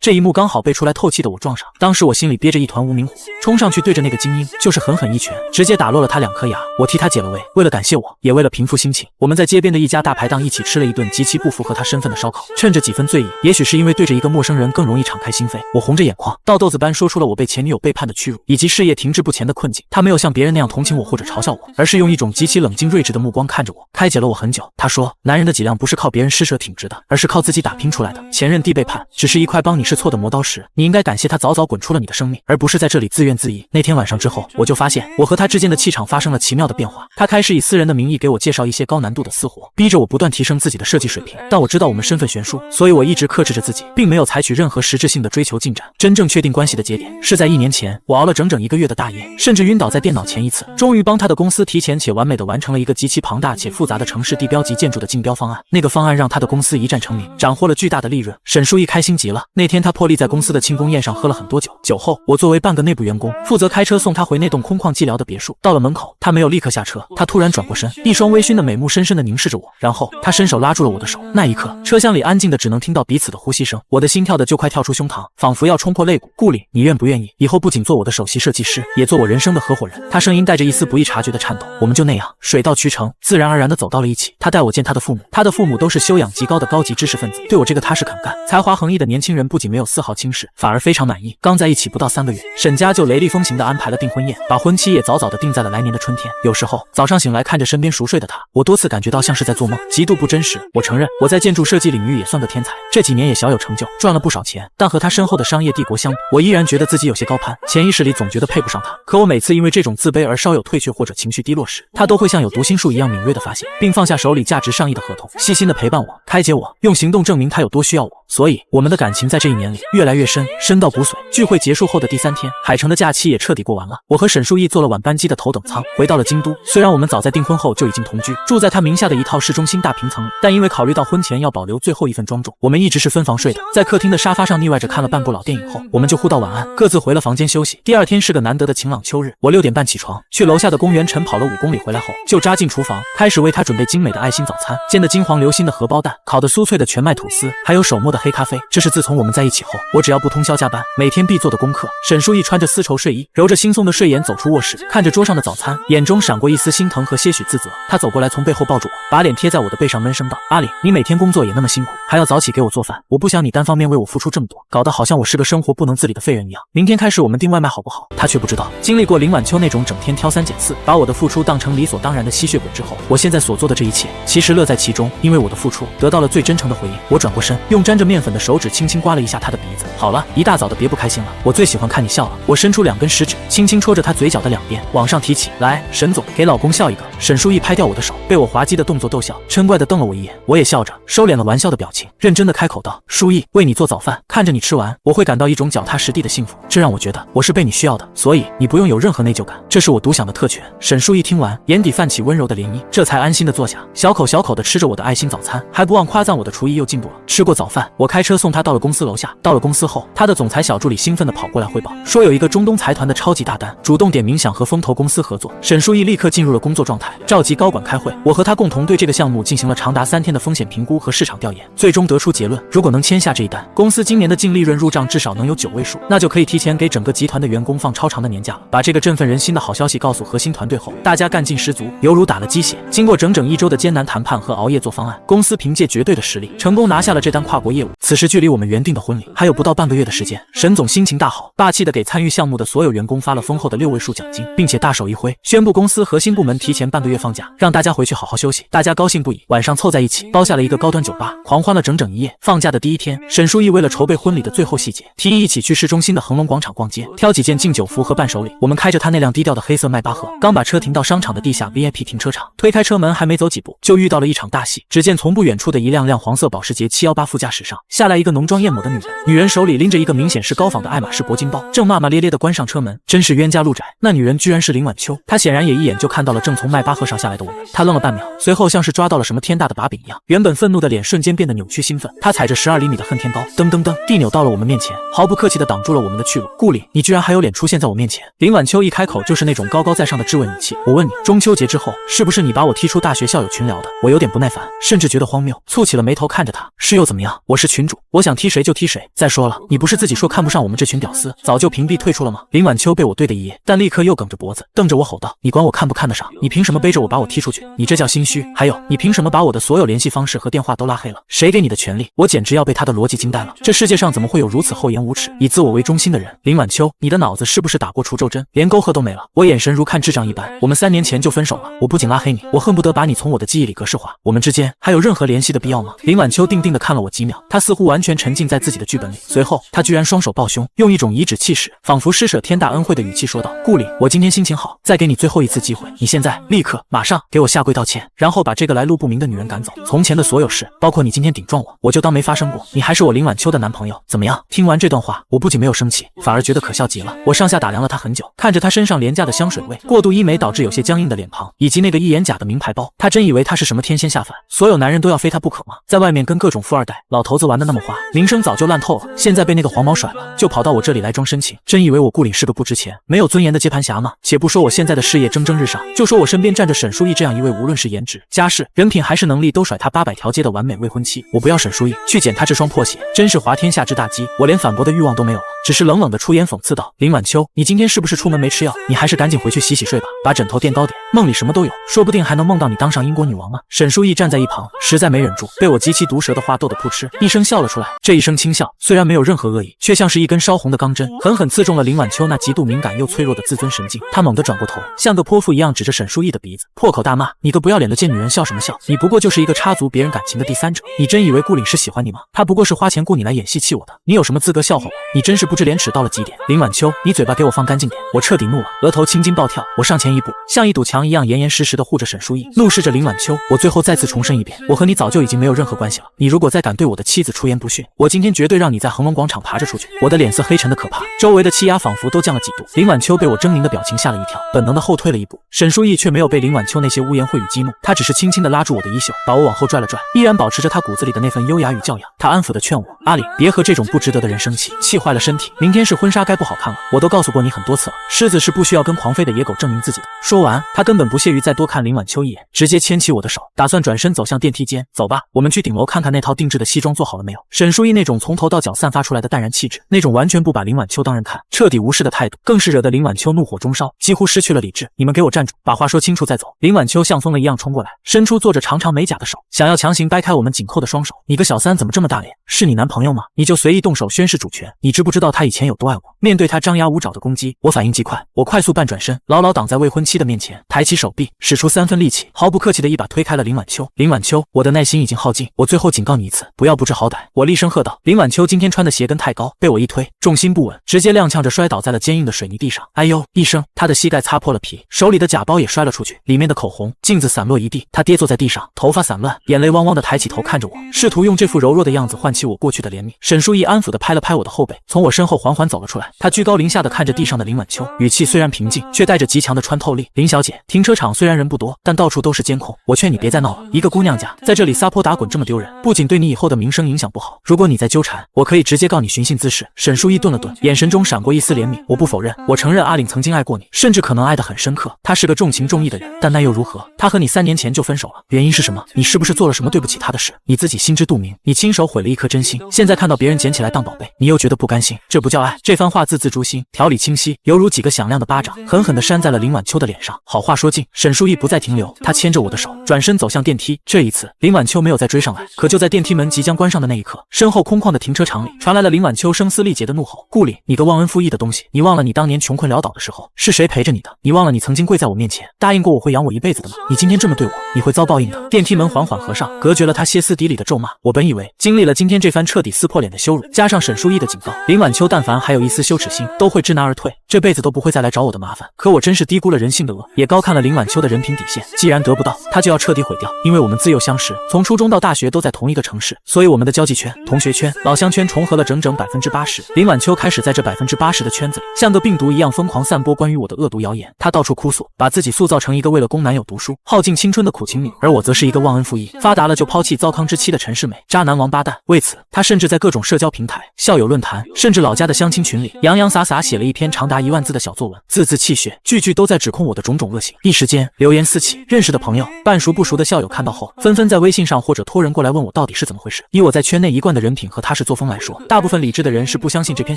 这一幕刚好被出来透气的我撞上，当时我心里憋着一团无名火，冲上去对着那个精英就是狠狠一拳，直接打落了他2颗牙。我替他解了围，为了感谢我，也为了平复心情，我们在街边的一家大排档一起吃了一顿极其不符合他身份的烧烤。趁着几分醉意，也许是因为对着一个陌生人更容易敞开心扉，我红着眼眶，倒豆子般说出了我被前女友背叛的屈辱，以及事业停滞不前的困境。他没有像别人那样同情我或者嘲笑我，而是用一种极其冷静睿智的目光看着我，开解了我很久。他说，男人的脊梁不是靠别人施舍挺直的，而是靠自己打拼出来的。前任地背叛只是一块帮你试错的磨刀石，你应该感谢他早早滚出了你的生命，而不是在这里自怨自艾。那天晚上之后，我就发现我和他之间的气场发生了奇妙的变化。他开始以私人的名义给我介绍一些高难度的私活，逼着我不断提升自己的设计水平。但我知道我们身份悬殊，所以我一直克制着自己，并没有采取任何实质性的追求进展。真正确定关系的节点是在1年前，我熬了整整1个月的大夜，甚至晕倒在电脑前一次，终于帮他的公司提前且完美的完成了一个极其庞大且复杂的城市地标级建筑的竞标方案。那个方案让他的公司一战成名，斩获了巨大的利润。沈书义开心极了。那天他破例在公司的庆功宴上喝了很多酒，酒后我作为半个内部员工，负责开车送他回那栋空旷寂寥的别墅。到了门口，他没有立刻下车，他突然转过身，一双微醺的美目深深地凝视着我，然后他伸手拉住了我的手。那一刻，车厢里安静的只能听到彼此的呼吸声，我的心跳的就快跳出胸膛，仿佛要冲破肋骨。顾里，你愿不愿意以后不仅做我的首席设计师，也做我人生的合伙人？他声音带着一丝不易察觉的颤抖。我们就那样水到渠成，自然而然地走到了一起。他带我见他的父母，他的父母都是修养极高的高级知识分子，对我这个踏实肯干、才华横溢的年轻人不仅没有丝毫轻视，反而非常满意。刚在一起不到3个月，沈家就雷厉风行地安排了订婚宴，把婚期也早早地定在了来年的春天。有时候早上醒来看着身边熟睡的他，我多次感觉到像是在做梦，极度不真实。我承认我在建筑设计领域也算个天才，这几年也小有成就，赚了不少钱，但和他身后的商业帝国相比，我依然觉得自己有些高攀，潜意识里总觉得配不上他。可我每次因为这种自卑而稍有退却或者情绪低落时，他都会像有读心术一样敏锐地发现，并放下手里价值上亿的合同，细心地陪伴我，开解我，用行动证明他有多需要我。所以我们的感情在这1年里越来越深，深到骨髓。聚会结束后的第3天，海城的假期也彻底过完了。我和沈书义坐了晚班机的头等舱，回到了京都。虽然我们早在订婚后就已经同居，住在他名下的一套市中心大平层里，但因为考虑到婚前要保留最后一份庄重，我们一直是分房睡的。在客厅的沙发上腻歪着看了半部老电影后，我们就互道晚安，各自回了房间休息。第2天是个难得的晴朗秋日，我6点半起床，去楼下的公园晨跑了5公里，回来后就扎进厨房，开始为他准备精美的爱心早餐，煎的金黄流心的荷包蛋，烤的酥脆的全麦吐司，还有手磨的黑咖啡。这是自从我们在一起后，我只要不通宵加班，每天必做的功课。沈书义穿着丝绸睡衣，揉着惺忪的睡眼走出卧室，看着桌上的早餐，眼中闪过一丝心疼和些许自责。他走过来，从背后抱住我，把脸贴在我的背上，闷声道：“阿里，你每天工作也那么辛苦，还要早起给我做饭，我不想你单方面为我付出这么多，搞得好像我是个生活不能自理的废人一样。明天开始我们订外卖好不好？”他却不知道，经历过林晚秋那种整天挑3拣4，把我的付出当成理所当然的吸血鬼之后，我现在所做的这一切，其实乐在其中，因为我的付出得到了最真诚的回应。我转过身，用沾着面粉的手指轻轻刮了一下他的鼻子。好了，一大早的别不开心了，我最喜欢看你笑了。我伸出2根食指，轻轻戳着他嘴角的2边，往上提起来，沈总，给老公笑一个。沈书义拍掉我的手，被我滑稽的动作逗笑，嗔怪地瞪了我一眼。我也笑着收敛了玩笑的表情，认真地开口道：“书义，为你做早饭，看着你吃完，我会感到一种脚踏实地的幸福，这让我觉得我是被你需要的，所以你不用有任何内疚感，这是我独享的特权。”沈书义听完，眼底泛起温柔的涟漪，这才安心地坐下，小口小口地吃着我的爱心早餐，还不忘夸赞我的厨艺又进步了。吃过早饭，我开车送他到了公司楼下。到了公司后，他的总裁小助理兴奋地跑过来汇报，说有一个中东财团的超级大单，主动点名想和风投公司合作。沈书义立刻进入了工作状态，召集高管开会。我和他共同对这个项目进行了长达3天的风险评估和市场调研，最终得出结论，如果能签下这一单，公司今年的净利润入账至少能有9位数，那就可以提前给整个集团的员工放超长的年假了。把这个振奋人心的好消息告诉核心团队后，大家干劲十足，犹如打了鸡血。经过整整1周的艰难谈判和熬夜做方案，公司凭借绝对的实力，成功拿下了这单跨国业务。此时距离我们原定的婚礼还有不到半个月的时间，沈总心情大好，霸气的给参与项目的所有员工发了丰厚的6位数奖金，并且大手一挥，宣布公司核心部门提前半个月放假，让大家回去好好休息。大家高兴不已，晚上凑在一起包下了一个高端酒吧，狂欢了整整1夜。放假的第1天，沈书义为了筹备婚礼的最后细节，提议一起去市中心的恒隆广场逛街，挑几件敬酒服和伴手礼。我们开着他那辆低调的黑色迈巴赫，刚把车停到商场的地下 VIP 停车场，推开车门还没走几步，就遇到了一场大戏。只见从不远处的一辆黄色保时捷718副驾驶上下来一个浓妆艳抹的女人，女人手里拎着一个明显是高仿的爱马仕铂金包，正骂骂咧咧地关上车门。真是冤家路窄，那女人居然是林晚秋。她显然也一眼就看到了正从迈巴赫上下来的我们，她愣了半秒，随后像是抓到了什么天大的把柄一样，原本愤怒的脸瞬间变得扭曲兴奋。他踩着12厘米的恨天高，噔噔噔地扭到了我们面前，毫不客气地挡住了我们的去路。顾里，你居然还有脸出现在我面前！林晚秋一开口就是那种高高在上的质问语气。我问你，中秋节之后是不是你把我踢出大学校友群聊的？我有点不耐烦，甚至觉得荒谬，蹙起了眉头看着他。是又怎么样？我是群主，我想踢谁就踢谁。再说了，你不是自己说看不上我们这群屌丝，早就屏蔽退出了吗？林晚秋被我对的一噎，但立刻又梗着脖子瞪着我吼道：你管我看不看得上？你凭什么背着我把我踢出去？你这叫心虚。还有，你凭什么把我的所有联系方式和电话都拉黑了？谁给你的权利？我简直要被他的逻辑惊呆了。这世界上怎么会有如此厚颜无耻、以自我为中心的人？林晚秋，你的脑子是不是打过除皱针，连沟壑都没了？我眼神如看智障一般。我们3年前就分手了，我不仅拉黑你，我恨不得把你从我的记忆里格式化。我们之间还有任何联系的必要吗？林晚秋定定地看了我几秒，他似乎完全沉浸在自己的剧本里。随后，他居然双手抱胸，用一种颐指气使，仿佛施舍天大恩惠的语气说道：顾里，我今天心情好，再给你最后一次机会，你现在立刻马上给我下跪道歉，然后把这个来路不明的女人赶走。从前的所有事，包括你今天顶撞我，我就当没发生过。你还是我林晚秋的男朋友，怎么样？听完这段话，我不仅没有生气，反而觉得可笑极了。我上下打量了他很久，看着他身上廉价的香水味、过度医美导致有些僵硬的脸庞，以及那个一眼假的名牌包，他真以为他是什么天仙下凡，所有男人都要非他不可吗？在外面跟各种富二代、老头子玩的那么花，名声早就烂透了，现在被那个黄毛甩了，就跑到我这里来装深情，真以为我顾里是个不值钱、没有尊严的接盘侠吗？且不说我现在的事业蒸蒸日上，就说我身边站着沈书义这样一位无论是颜值、家世、人品还是能力都甩他800条街的完美未婚妻，我不要沈书义，去捡他这双破鞋，真是滑天下之大稽。我连反驳的欲望都没有了，只是冷冷的出言讽刺道：林晚秋，你今天是不是出门没吃药？你还是赶紧回去洗洗睡吧，把枕头垫高点，梦里什么都有，说不定还能梦到你当上英国女王呢。沈书义站在一旁，实在没忍住，被我极其毒舌的话逗得噗嗤一声笑了出来。这一声轻笑虽然没有任何恶意，却像是一根烧红的钢针，狠狠刺中了林晚秋那极度敏感又脆弱的自尊神经。他猛地转过头，像个泼妇一样指着沈书义的鼻子，破口大骂：你个不要脸的贱女人，笑什么笑？你不过就是一个插足别人感情的第三者，你真以为顾岭是喜欢你吗？他不过是花钱雇你来演戏气我的，你有什么资格笑话我？你真是不知廉耻到了极点。林晚秋，你嘴巴给我放干净点！我彻底怒了，额头青筋暴跳，我上前一步，像一堵墙一样严严实实的护着沈书义，怒视着林晚秋。我最后再次重申一遍，我和你早就已经没有任何关系了。你如果再敢对我的妻子出言不逊，我今天绝对让你在恒隆广场爬着出去。我的脸色黑沉的可怕，周围的气压仿佛都降了几度。林晚秋被我狰狞的表情吓了一跳，本能的后退了一步。沈书义却没有被林晚秋那些污言秽语激怒，他只是轻轻的拉住我的衣袖，把我往后拽了拽，依然保持着他骨子里的那份优雅与教养。他安抚的劝我：阿里，别和这种不值得的人生气，气坏了身体，明天是婚纱该不好看了。我都告诉过你很多次了，狮子是不需要跟狂吠的野狗证明自己的。说完，他根本不屑于再多看林晚秋一眼，直接牵起我的手，打算转身走向电梯间。走吧，我们去顶楼看看那套定制的西装做好了没有。沈书义那种从头到脚散发出来的淡然气质，那种完全不把林晚秋当人看、彻底无视的态度，更是惹得林晚秋怒火中烧，几乎失去了理智。你们给我站住，把话说清楚再走。林晚秋像疯了一样冲过来，伸出做着长长美甲的手，想要强行掰开我们紧扣的双手。你个小三怎么这么大脸？是你男朋友吗？你就随意动手宣示主权？你知不知道他以前有多爱我？面对他张牙舞爪的攻击，我反应极快，我快速半转身，牢牢挡在未婚妻的面前，抬起手臂，使出3分力气，毫不客气的一把推开了林晚秋。林晚秋，我的耐心已经耗尽，我最后警告你一次，不要不知好歹！我厉声喝道。林晚秋今天穿的鞋跟太高，被我一推，重心不稳，直接踉跄着摔倒在了坚硬的水泥地上。哎呦一声，他的膝盖擦破了皮，手里的假包也摔了出去，里面的口红、镜子散落一地。他跌坐在地上，头发散乱，眼泪汪汪的抬起头看着我，试图用这副柔弱的样子唤起我过去的怜悯。沈书义安抚的拍了拍我的后背，从我身后缓缓走了出来。他居高临下的看着地上的林晚秋，语气虽然平静，却带着极强的穿透力。林小姐，停车场虽然人不多，但到处都是监控，我劝你别再闹了。一个姑娘家在这里撒泼打滚这么丢人，不仅对你以后的名声影响不好，如果你再纠缠，我可以直接告你寻衅滋事。沈书义顿了顿，眼神中闪过一丝怜悯。我不否认，我承认阿岭曾经爱过你，甚至可能爱得很深刻。他是个重情重义的人，但那又如何？他和你3年前就分手了，原因是什么？你是不是做了什么对不起他的事？你自己心知肚明，你亲手毁了一颗真心，现在看到别人捡起来当宝贝，你又觉得不甘心，这不叫爱。这番话字字诛心，条理清晰，犹如几个响亮的巴掌，狠狠地扇在了林晚秋的脸上。好话说尽，沈书义不再停留，他牵着我的手，转身走向电梯。这一次，林晚秋没有再追上来，可就在电梯门即将关上的那一刻，身后空旷的停车场里传来了林晚秋声嘶力竭的怒吼：顾里，你个忘恩负义的东西，你忘了你当年穷困潦倒的时候是谁陪着你的？你忘了你曾经跪在我面前答应过我会养我一辈子的吗？你今天这么对我，你会遭报应的。电梯门缓缓合上，隔绝了他歇斯底里的咒骂。我本以为经历了今天这番彻底撕破脸的羞辱，加上沈书义的警告，林晚秋但凡还有一丝羞耻心，都会知难而退，这辈子都不会再来找我的麻烦。可我真是低估了人性的恶，也高看了林晚秋的人品底线。既然得不到，他就要彻底毁掉。因为我们自幼相识，从初中到大学都在同一个城市，所以我们的交际圈、同学圈、老乡圈重合了整整80%。林晚秋开始在这80%的圈子里，像个病毒一样疯狂散播关于我的恶毒谣言。他到处哭诉，把自己塑造成一个为了供男友读书、耗尽青春的苦情女，而我则是一个忘恩负义、发达了就抛弃糟糠之妻的陈世美，渣男王八蛋。为此，他甚至在各种社交平台、校友论坛，甚至老家的相亲群里，洋洋洒洒写了一篇长达1万字的小作文，字字泣血，句句都在指控我的种种恶行。一时间，流言四起，认识的朋友、半熟不熟的校友看到后，纷纷在微信上或者托人过来问我到底是怎么回事。以我在圈内一贯的人品和踏实作风来说，大部分理智的人是不相信这篇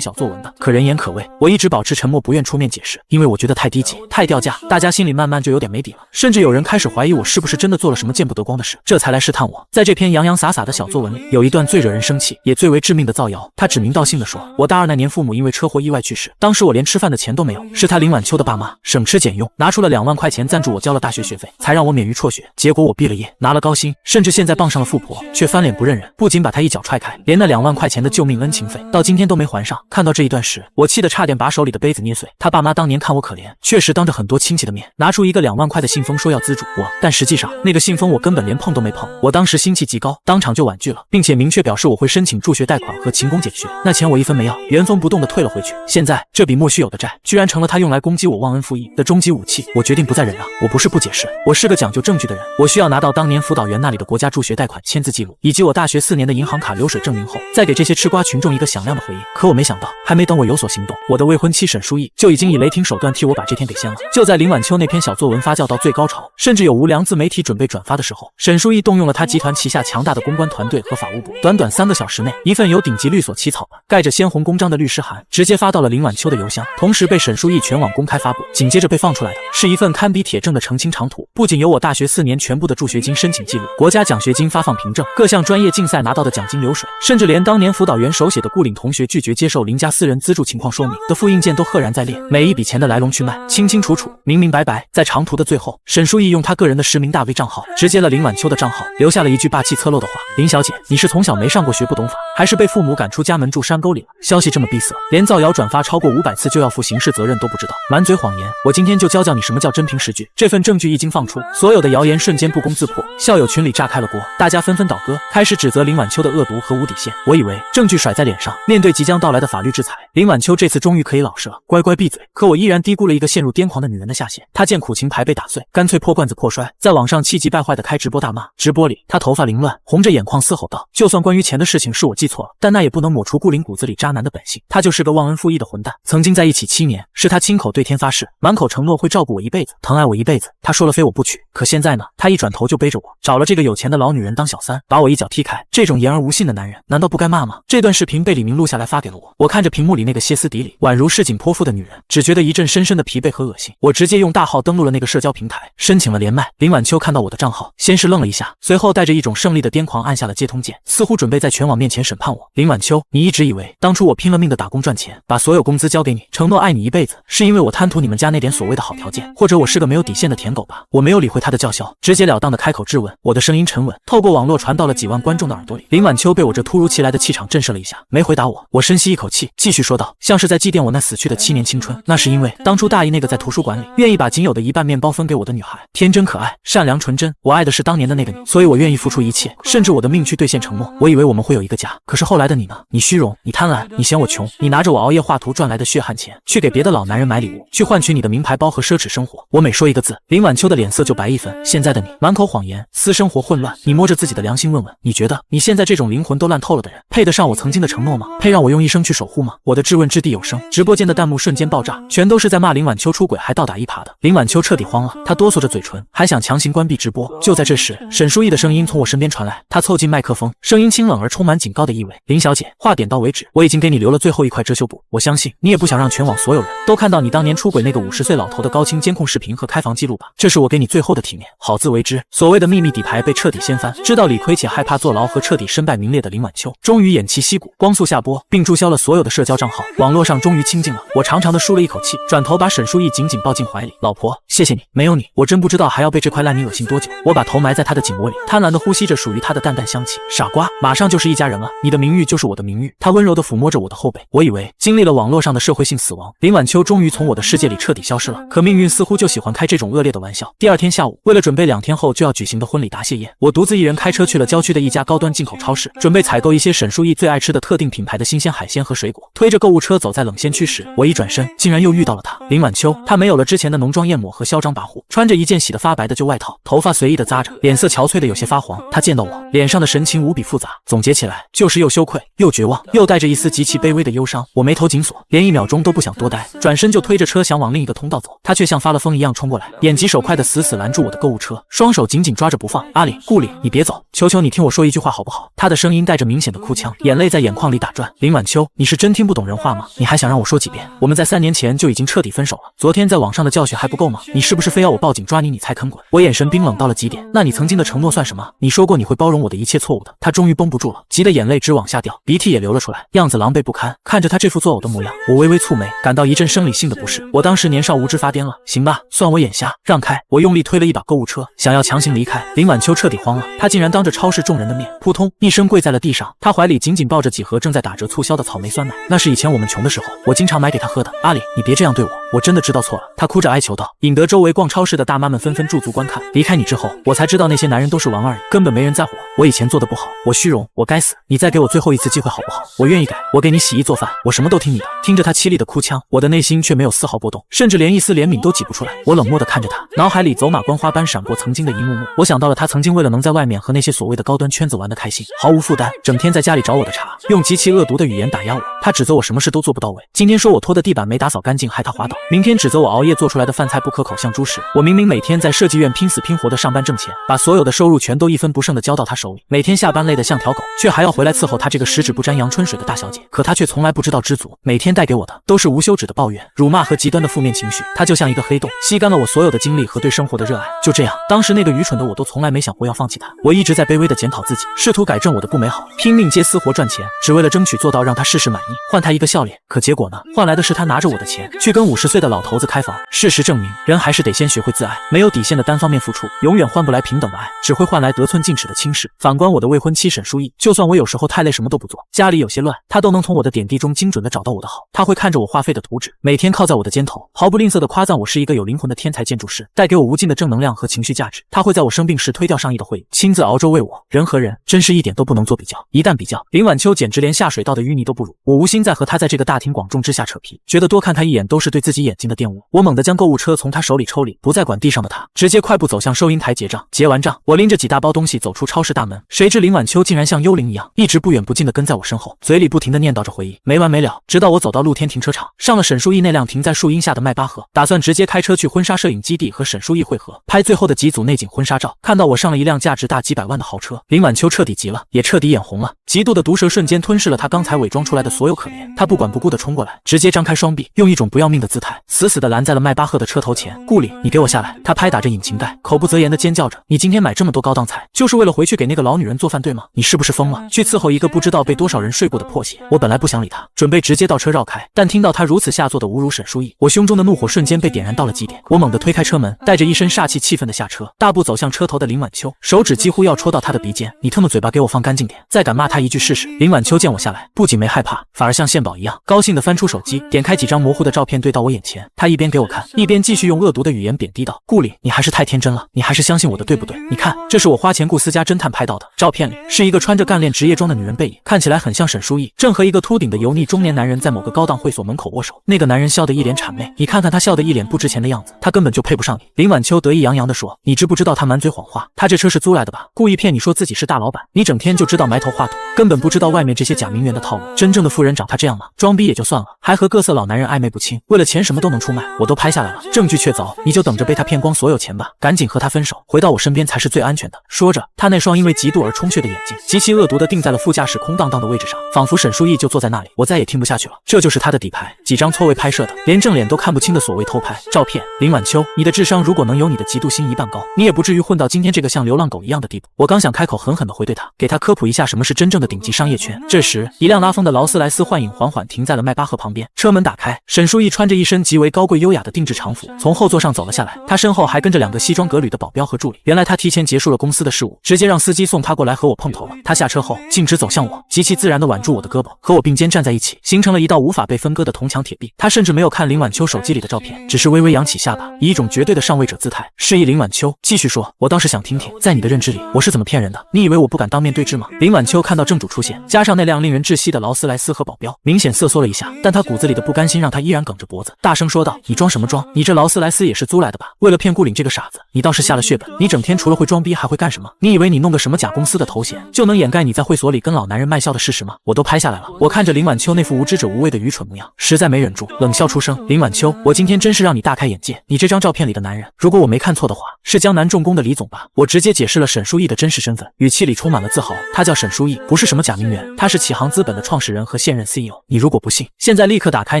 小作文的。可人言可畏，我一直保持沉默，不愿出面解释，因为我觉得太低级、太掉价，大家心里慢慢就有点没底了。甚至有人开始怀疑我是不是真的做了什么见不得光的事，这才来试探我。在这篇洋洋洒洒的小作文里，有一段最惹人生气，也最为致命的造谣。他指名道姓地说，我大二那年父母因为车祸意外去世，当时我连吃饭的钱都没有，是他林晚秋的爸妈省吃俭用拿出了2万块钱赞助我交了大学学费，才让我免于辍学。结果我毕了业，拿了高薪，甚至现在傍上了富婆，却翻脸不认人，不仅把他一脚踹开，连那2万块钱的救命恩情费到今天都没还上。看到这一段时，我气得差点把手里的杯子捏碎。他爸妈当年看我可怜，确实当着很多亲戚的面拿出一个2万块的信封说要资助我，但实际上那个信封我根本连碰都没碰。我当时心气极高，当场就婉拒了，并且明确表示我会申请助学贷款和勤工俭学，那钱我1分没要，原封不动的退了回去。现在这笔莫须有的债，居然成了他用来攻击我忘恩负义的终极武器。我决定不再忍让，我不是不解释，我是个讲究证据的人，我需要拿到当年辅导员那里的国家助学贷款签字记录，以及我大学4年的银行卡流水证明后，再给这些吃瓜群众一个响亮的回应。可我没想到，还没等我有所行动，我的未婚妻沈淑义就已经以雷霆手段替我把这天给掀了。就在林晚秋那篇小作文发酵到最高潮，甚至有无良自媒体准备转发的时候，沈淑义动用了他集团旗下强大的公关团队和法务部，短短3个小时内，一份由顶级律所起草的、盖着鲜红公章的律师函直接发到了林晚秋的邮箱，同时被沈淑义全网公开发布。紧接着被放出来的是一份堪比铁证的澄清长图，不仅有我大学4年全部的助学金申请记录、国家奖学金发放凭证、各项专业竞赛拿到的奖金流水，甚至连当年辅导员手写的顾岭同学拒绝接受邻家私人资助情况说明的复印件都赫然在列，每一笔钱的来龙去脉清清楚楚、明明白白。在长图的最后，沈淑义用他个人的实名大 V 账号直接了林晚秋的账号，留下了一句霸气侧漏的话：林小姐，你是从小没上过学不懂法，还是被父母赶出家门住山沟里了？消息这么闭塞，连造谣转发超过500次就要负刑事责任都不知道，满嘴谎言。我今天就教教你什么叫真凭实据。这份证据一经放出，所有的谣言瞬间不攻自破，校友群里炸开了锅，大家纷纷倒戈，开始指责林晚秋的恶毒和无底线。我以为证据甩在脸上，面对即将到来的法律制裁，林晚秋这次终于可以老实了，乖乖闭嘴。可我依然低估了一个陷入癫狂的女人的下限。她见苦情牌被打碎，干脆破罐子破摔，在网上气急败坏的开直播大骂。直播里，她头发凌乱，红着眼眶嘶吼道：就算关于钱的事情是我记错了，但那也不能抹除顾林骨子里渣男的本性。他就是个忘恩负义的混蛋。曾经在一起7年，是他亲口对天发誓，满口承诺会照顾我一辈子，疼爱我一辈子。他说了非我不娶。可现在呢，他一转头就背着我找了这个有钱的老女人当小三，把我一脚踢开。这种言而无信的男人，难道不该骂吗？这段视频被李明录下来发给了我，我看着屏幕里那个歇斯底里、宛如市井泼妇的女人，只觉得一阵深深的疲惫和恶心。我直接用大号登录了那个社交平台，申请了连麦。林晚秋看到我的账号，先是愣了一下，随后带着一种胜利的癫狂按下了接通键，似乎准备在全网面前审判我。林晚秋，你一直以为当初我拼了命的打工赚钱，把所有工资交给你，承诺爱你一辈子，是因为我贪图你们家那点所谓的好条件，或者我是个没有底线的舔狗吧？我没有理会他的叫嚣，直截了当的开口质问。我的声音沉稳，透过网络传到了几万观众的耳朵里。林晚秋被我这突如其来的气场震慑了一下，没回答我。我深吸一口气，继续说道，像是在祭奠我那死去的7年青春。那是因为当初大一那个在图书馆里愿意把仅有的一半面包分给我的女孩，天真可爱、善良纯真，我爱的是当年的那个你，所以我愿意付出一切，甚至我的命去兑现承诺。我以为我们会有一个家，可是后来的你呢？你虚荣，你贪婪，你嫌我穷，你拿着我熬夜画图赚来的血汗钱，去给别的老男人买礼物，去换取你的名牌包和奢侈生活。我每说一个字，林晚秋的脸色就白一分。现在的你满口谎言，私生活混乱，你摸着自己的良心问问，你觉得你现在这种灵魂都烂透了的人，配得上我曾经的承诺吗？配让我用一生去守护吗？我的质问掷地有声，直播间的弹幕瞬间爆炸，全都是在骂林晚秋出轨还倒打一耙的。林晚秋彻底慌了，他哆嗦着嘴唇，还想强行关闭直播。就在这时，沈淑义的声音从我身边传来，他凑近麦克风，声音清冷而充满警告的意味。林小姐，话点到为止，我已经给你留了最后一块遮羞布，我相信你也不想让全网所有人都看到你当年出轨那个50岁老头的高清监控视频和开房记录吧？这是我给你最后的体面，好自为之。所谓的秘密底牌被彻底掀翻，知道理亏且害怕坐牢和彻底身败名裂的林晚秋，终于偃旗息鼓，光速下播，并注销了所有的社交账号，网络上终于清静了。我长长的舒了一口气，转头把沈淑义紧紧抱进怀里，老婆，谢谢你，没有你，我真不知道还要被这块烂泥恶心多久。我把头埋在他的颈窝里，贪婪地呼吸着属于他的淡淡香气。傻瓜，马上就是一家人了，你的名誉就是我的名誉。他温柔地抚摸着我的后背。我以为经历了网络上的社会性死亡，林晚秋终于从我的世界里彻底消失了，可命运似乎就喜欢开这种恶劣的玩笑。玩笑。第二天下午，为了准备2天后就要举行的婚礼答谢宴，我独自一人开车去了郊区的一家高端进口超市，准备采购一些沈书义最爱吃的特定品牌的新鲜海鲜和水果。推着购物车走在冷鲜区时，我一转身，竟然又遇到了她，林晚秋。她没有了之前的浓妆艳抹和嚣张跋扈，穿着一件洗得发白的旧外套，头发随意的扎着，脸色憔悴的有些发黄。她见到我，脸上的神情无比复杂，总结起来就是又羞愧又绝望，又带着一丝极其卑微的忧伤。我眉头紧锁，连1秒钟都不想多待，转身就推着车想往另一个通道走。她却像发了疯一样冲过来，眼疾手快的死死拦住我的购物车，双手紧紧抓着不放。阿里，顾里，你别走，求求你听我说一句话好不好？她的声音带着明显的哭腔，眼泪在眼眶里打转。林晚秋，你是真听不懂人话吗？你还想让我说几遍？我们在3年前就已经彻底分手了，昨天在网上的教训还不够吗？你是不是非要我报警抓你，你才肯滚？我眼神冰冷到了极点。那你曾经的承诺算什么？你说过你会包容我的一切错误的。她终于绷不住了，急得眼泪直往下掉，鼻涕也流了出来，样子狼狈不堪。看着她这副作呕的模样，我微微蹙眉，感到一阵生理性的不适。我当时年少无知发癫了，行吧，算我眼瞎，让开。我用力推了一把购物车，想要强行离开。林晚秋彻底慌了，她竟然当着超市众人的面，扑通一声跪在了地上。她怀里紧紧抱着几盒正在打折促销的草莓酸奶，那是以前我们穷的时候，我经常买给她喝的。阿里，你别这样对我，我真的知道错了。她哭着哀求道，引得周围逛超市的大妈们纷纷驻足观看。离开你之后，我才知道那些男人都是玩而已，根本没人在乎我。我以前做的不好，我虚荣，我该死。你再给我最后一次机会好不好？我愿意改，我给你洗衣做饭，我什么都听你的。听着她凄厉的哭腔，我的内心却没有丝毫波动，甚至连一丝怜悯都挤不出来。我冷漠地看着她，脑海里走马观花般闪过曾经的一幕幕。我想到了她曾经为了能在外面和那些所谓的高端圈子玩得开心，毫无负担，整天在家里找我的茬，用极其恶毒的语言打压我。她指责我什么事都做不到位，今天说我拖的地板没打扫干净害她滑倒，明天指责我熬夜做出来的饭菜不可口像猪食。我明明每天在设计院拼死拼活的上班挣钱，把所有的收入全都一分不剩的交到她手里，每天下班累得像条狗，却还要回来伺候她这个十指不沾阳春水的大小姐。可她却从来不知道知足，每天带给我的都是无休止的抱怨、辱骂和极端的负面情绪。她就像一个黑洞，吸干了我所有的精力和对生活的热爱。就这样，当时那个愚蠢的我都从来没想过要放弃她。我一直在卑微的检讨自己，试图改正我的不美好，拼命接私活赚钱，只为了争取做到让她事事满意，换她一个笑脸。可结果呢？换来的是她拿着我的钱去跟50岁的老头子开房。事实证明，人还是得先学会自爱，没有底线的单方面付出，永远换不来平等的爱，只会换来得寸进尺的轻视。反观我的未婚妻沈书义，就算我有时候太累什么都不做，家里有些乱，她都能从我的点滴中精准的找到我的好。她会看着我花费的图纸，每天靠在我的肩头，毫不吝啬的夸赞我是一个有灵魂的天才建筑师，带给我无尽的正能量和情绪价值。她会在我生病时推掉上亿的会议，亲自熬粥喂我。人和人真是一点都不能做比较，一旦比较，林晚秋简直连下水道的淤泥都不如。我无心再和她在这个大庭广众之下扯皮，觉得多看她一眼都是对自己眼睛的玷污。我猛地将购物车从她手里抽离，不再管地上的她，直接快步走向收银台结账。结完账，我拎着几大包东西走出超市大门，谁知林晚秋竟然像幽灵一样，一直不远不近的跟在我身后，嘴里不停的念叨着回忆，没完没了，直到我走到露天停车场，上了沈书义那辆停在树荫下的迈巴赫，打算直接开车去婚纱摄影基地和沈书义会合，拍最后的几组内景婚纱照。看到我上了一辆价值大几百万的豪车，林晚秋彻底急了，也彻底眼红了，极度的毒舌瞬间吞噬了他刚才伪装出来的所有可怜。他不管不顾的冲过来，直接张开双臂，用一种不要命的姿态，死死的拦在了迈巴赫的车头前。顾里，你给我下来！他拍打着引擎盖，口不择言的尖叫着，你今天买这么多高档菜，就是为了回去给那个老女人做饭对吗？你是不是疯了？去伺候一个不知道被多少人睡过的破鞋。我本来不想理他，准备直接倒车绕开，但听到他如此下作的侮辱沈书义，我胸中的怒火瞬间被点燃到了极点。我猛地推开车门，带着一身煞气气愤的下车，大步走向车头的林晚秋，手指几乎要戳到他的鼻尖。你他妈嘴巴给我放干净点，再敢骂他一句试试。林晚秋见我下来，不仅没害怕，反而像献宝一样高兴地翻出手机，点开几张模糊的照片对到我眼前。他一边给我看，一边继续用恶毒的语言贬低道，顾里，你还是太天真了，你还是相信我的对不对？你看，这是我花钱雇私家侦探拍到的，照片里是一个穿着干练职业装的女人背影，看起来很像沈书义，正和一个秃顶的油腻中年男人在某个高档会所门口握手。那个男人笑得一脸谄媚，你看看他笑得一脸不值钱的样子，他根本就配不上你。林晚秋得意洋洋地说，你知不知道他满嘴谎话，他这车是租来的吧？故意骗你说自己是大老板，你整天就知道埋头画图，根本不知道外面这些假名媛的套路。真正的富人长他这样吗？装逼也就算了，还和各色老男人暧昧不清，为了钱什么都能出卖，我都拍下来了，证据确凿，你就等着被他骗光所有钱吧，赶紧和他分手，回到我身边才是最安全的。说着，他那双因为嫉妒而充血的眼睛极其恶毒地定在了副驾驶空荡荡的位置上，仿佛沈书义就坐在那里。我再也听不下去了，这就是他的底牌，几张错位拍摄的连正脸都看不清的所谓偷拍照片。林晚秋，你的智商如果能有你的嫉妒心1半高，你也不至于混到今天这个像流浪狗一样的地步。我刚想开口狠狠地回对他，给他科普一下什么是真正的顶级商业圈，这时一辆拉风的劳斯莱斯幻影缓缓停在了迈巴赫旁边，车门打开，沈书义穿着一身极为高贵优雅的定制常服从后座上走了下来，他身后还跟着2个西装革履的保镖和助理。原来他提前结束了公司的事务，直接让司机送他过来和我碰头了。他下车后径直走向我，极其自然地挽住我的胳膊，和我并肩站在一起，形成了一道无法被分割的铜墙铁壁。他甚至没有看林晚秋手机里的照片，只是微微扬起下巴，以一种绝对岁的上位者姿态，示意林晚秋继续说：“我倒是想听听，在你的认知里，我是怎么骗人的？你以为我不敢当面对质吗？”林晚秋看到正主出现，加上那辆令人窒息的劳斯莱斯和保镖，明显瑟缩了一下，但他骨子里的不甘心让他依然梗着脖子，大声说道：“你装什么装？你这劳斯莱斯也是租来的吧？为了骗顾岭这个傻子，你倒是下了血本。你整天除了会装逼还会干什么？你以为你弄个什么假公司的头衔就能掩盖你在会所里跟老男人卖笑的事实吗？我都拍下来了。”我看着林晚秋那副无知者无畏的愚蠢模样，实在没忍住，冷笑出声：“林晚秋，我今天真是让你大开眼界，你这张照片里的男人，如果我没看错的话，是江南重工的李总吧？”我直接解释了沈书义的真实身份，语气里充满了自豪。他叫沈书义，不是什么假名媛，他是启航资本的创始人和现任 CEO。你如果不信，现在立刻打开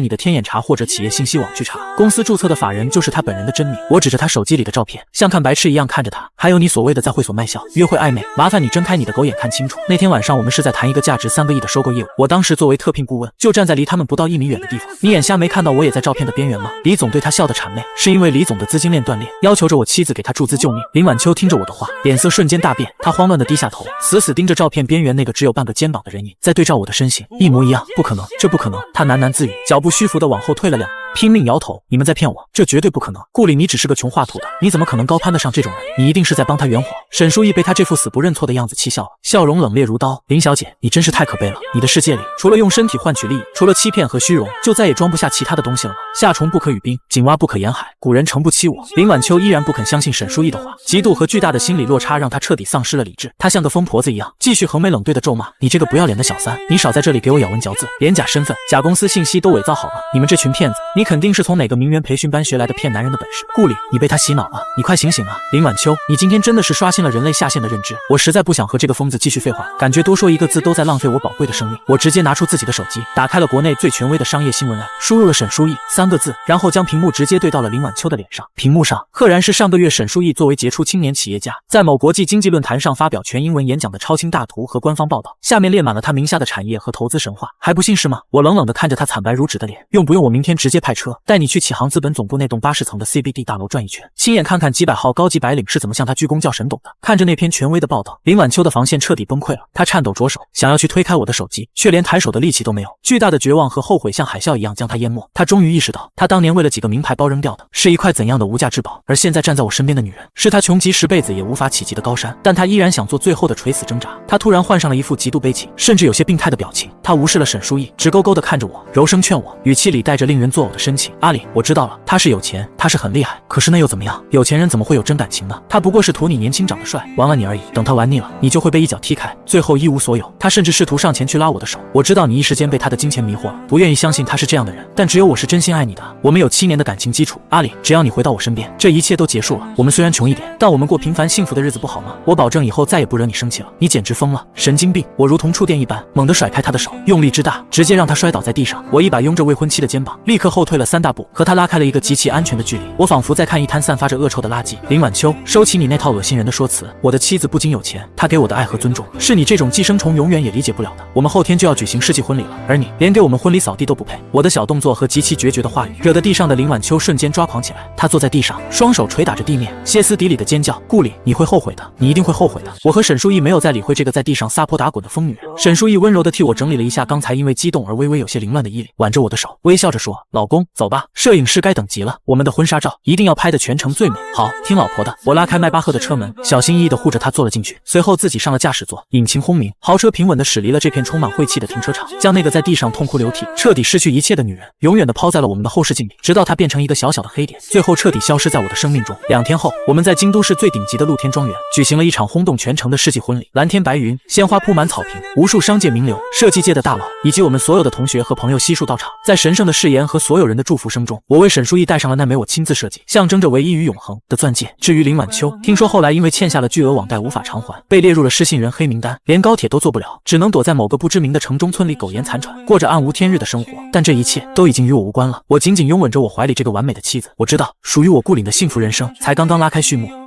你的天眼查或者企业信息网去查，公司注册的法人就是他本人的真名。我指着他手机里的照片，像看白痴一样看着他。还有你所谓的在会所卖笑、约会暧昧，麻烦你睁开你的狗眼看清楚。那天晚上我们是在谈一个价值3个亿的收购业务，我当时作为特聘顾问，就站在离他们不到1米远的地方。你眼瞎没看到我也在照片的边缘吗？李总对他笑得谄媚，是因为李总的资金链断裂，要求着我妻子给他注资救命。林晚秋听着我的话，脸色瞬间大变，他慌乱地低下头，死死盯着照片边缘那个只有半个肩膀的人影，再对照我的身形，一模一样，不可能，这不可能。他喃喃自语，脚步虚浮地往后退了2步，拼命摇头：“你们在骗我，这绝对不可能！顾里，你只是个穷画图的，你怎么可能高攀得上这种人？你一定是在帮他圆谎。”沈书义被他这副死不认错的样子气笑了，笑容冷冽如刀：“林小姐，你真是太可悲了，你的世界里除了用身体换取利益，除了欺骗和虚荣，就再也装不下其他的东西了吗？夏虫不可语冰，井蛙不可言海，古人诚不欺我。”林晚秋依然不肯相信沈书义的话，嫉妒和巨大的心理落差让他彻底丧失了理智，他像个疯婆子一样，继续横眉冷对的咒骂：“你这个不要脸的小三，你少在这里给我咬文嚼字，连假身份、假公司信息都伪造好了，你们这群骗子，你肯定是从哪个名媛培训班学来的骗男人的本事。顾里，你被他洗脑了，你快醒醒啊！”林晚秋，你今天真的是刷新了人类下限的认知，我实在不想和这个疯子继续废话，感觉多说一个字都在浪费我宝贵的生命。我直接拿出自己的手机，打开了国内最权威的商业新闻 app， 输入了沈书义3个字，然后将屏幕直接对到了林晚秋的脸上。屏幕上赫然是上个月沈书义作为杰出青年企业家，在某国际经济论坛上发表全英文演讲的超清大图和官方报道，下面列满了他名下的产业和投资神话，还不信是吗？我冷冷地看着他惨白如纸的脸，用不用我明天直接派车带你去启航资本总部那栋80层的 CBD 大楼转一圈，亲眼看看几百号高级白领是怎么向他鞠躬叫沈董的。看着那篇权威的报道，林晚秋的防线彻底崩溃了，他颤抖着手想要去推开我的手机，却连抬手的力气都没有，巨大的绝望和后悔像海啸一样将他淹没。他终于意识到，他当年为了几个名牌包扔掉的是一块怎样的无价之宝，而现在站在我身边的女人，是他穷极10辈子也无法企及的高山，但他依然想做最后的垂死挣扎。他突然换上了一副极度悲情，甚至有些病态的表情，他无视了沈书义，直勾勾地看着我，柔声劝我，语气里带着令人作呕的深情：“阿里，我知道了，他是有钱，他是很厉害，可是那又怎么样？有钱人怎么会有真感情呢？他不过是图你年轻长得帅，玩玩你而已。等他玩腻了，你就会被一脚踢开，最后一无所有。”他甚至试图上前去拉我的手，我知道你一时间被他的金钱迷惑了，不愿意相信他是这样的人，但只有我是真心爱你的。我们有7年的感情基础，阿里，只要你回到我身边，这一切都结束了。我们虽然穷一点，但我们过平凡幸福的日子不好吗？我保证以后再也不惹你生气了。你简直疯了，神经病！我如同触电一般，猛地甩开他的手，用力之大，直接让他摔倒在地上。我一把拥着未婚妻的肩膀，立刻后退了3大步，和他拉开了一个极其安全的距离。我仿佛在看一滩散发着恶臭的垃圾。林晚秋，收起你那套恶心人的说辞。我的妻子不仅有钱，她给我的爱和尊重，是你这种寄生虫永远也理解不了的。我们后天就要举行世纪婚礼了，而你连给我们婚礼扫地都不配。我的小动作和极其决绝的话语，惹得地上的林晚秋瞬间抓狂起来。他坐在地上，双手捶打着地面，歇斯底里的尖叫：“顾里，你会后悔的，你一定会后悔的。”我和沈书义没有再理会这个在地上撒泼打滚的疯女人。沈书义温柔地替我整理了一下刚才因为激动而微微有些凌乱的衣领，挽着我的手，微笑着说：“老公，走吧，摄影师该等急了，我们的婚纱照一定要拍得全程最美。”好，听老婆的。我拉开迈巴赫的车门，小心翼翼地护着她坐了进去，随后自己上了驾驶座，引擎轰鸣，豪车平稳地驶离了这片充满晦气的停车场，将那个在地上痛哭流涕、彻底失去一切的女人，永远地抛在了我们的后视镜里，直到她变成一个小小的黑点，最后彻底消失在我的生命中。2天后，我们在京都市最顶级的露天庄园举行了一场轰动全城的世纪婚礼。蓝天白云，鲜花铺满草坪，无数商界名流、设计界的大佬以及我们所有的同学和朋友悉数到场。在神圣的誓言和所有人的祝福声中，我为沈书义戴上了那枚我亲自设计、象征着唯一与永恒的钻戒。至于林晚秋，听说后来因为欠下了巨额网贷无法偿还，被列入了失信人黑名单，连高铁都坐不了，只能躲在某个不知名的城中村里苟延残喘，过着暗无天日的生活。但这一切都已经与我无关了，我紧紧拥吻着我怀里这个完美的妻子。我知道，属于我顾岭的幸福人生才刚刚拉开序幕。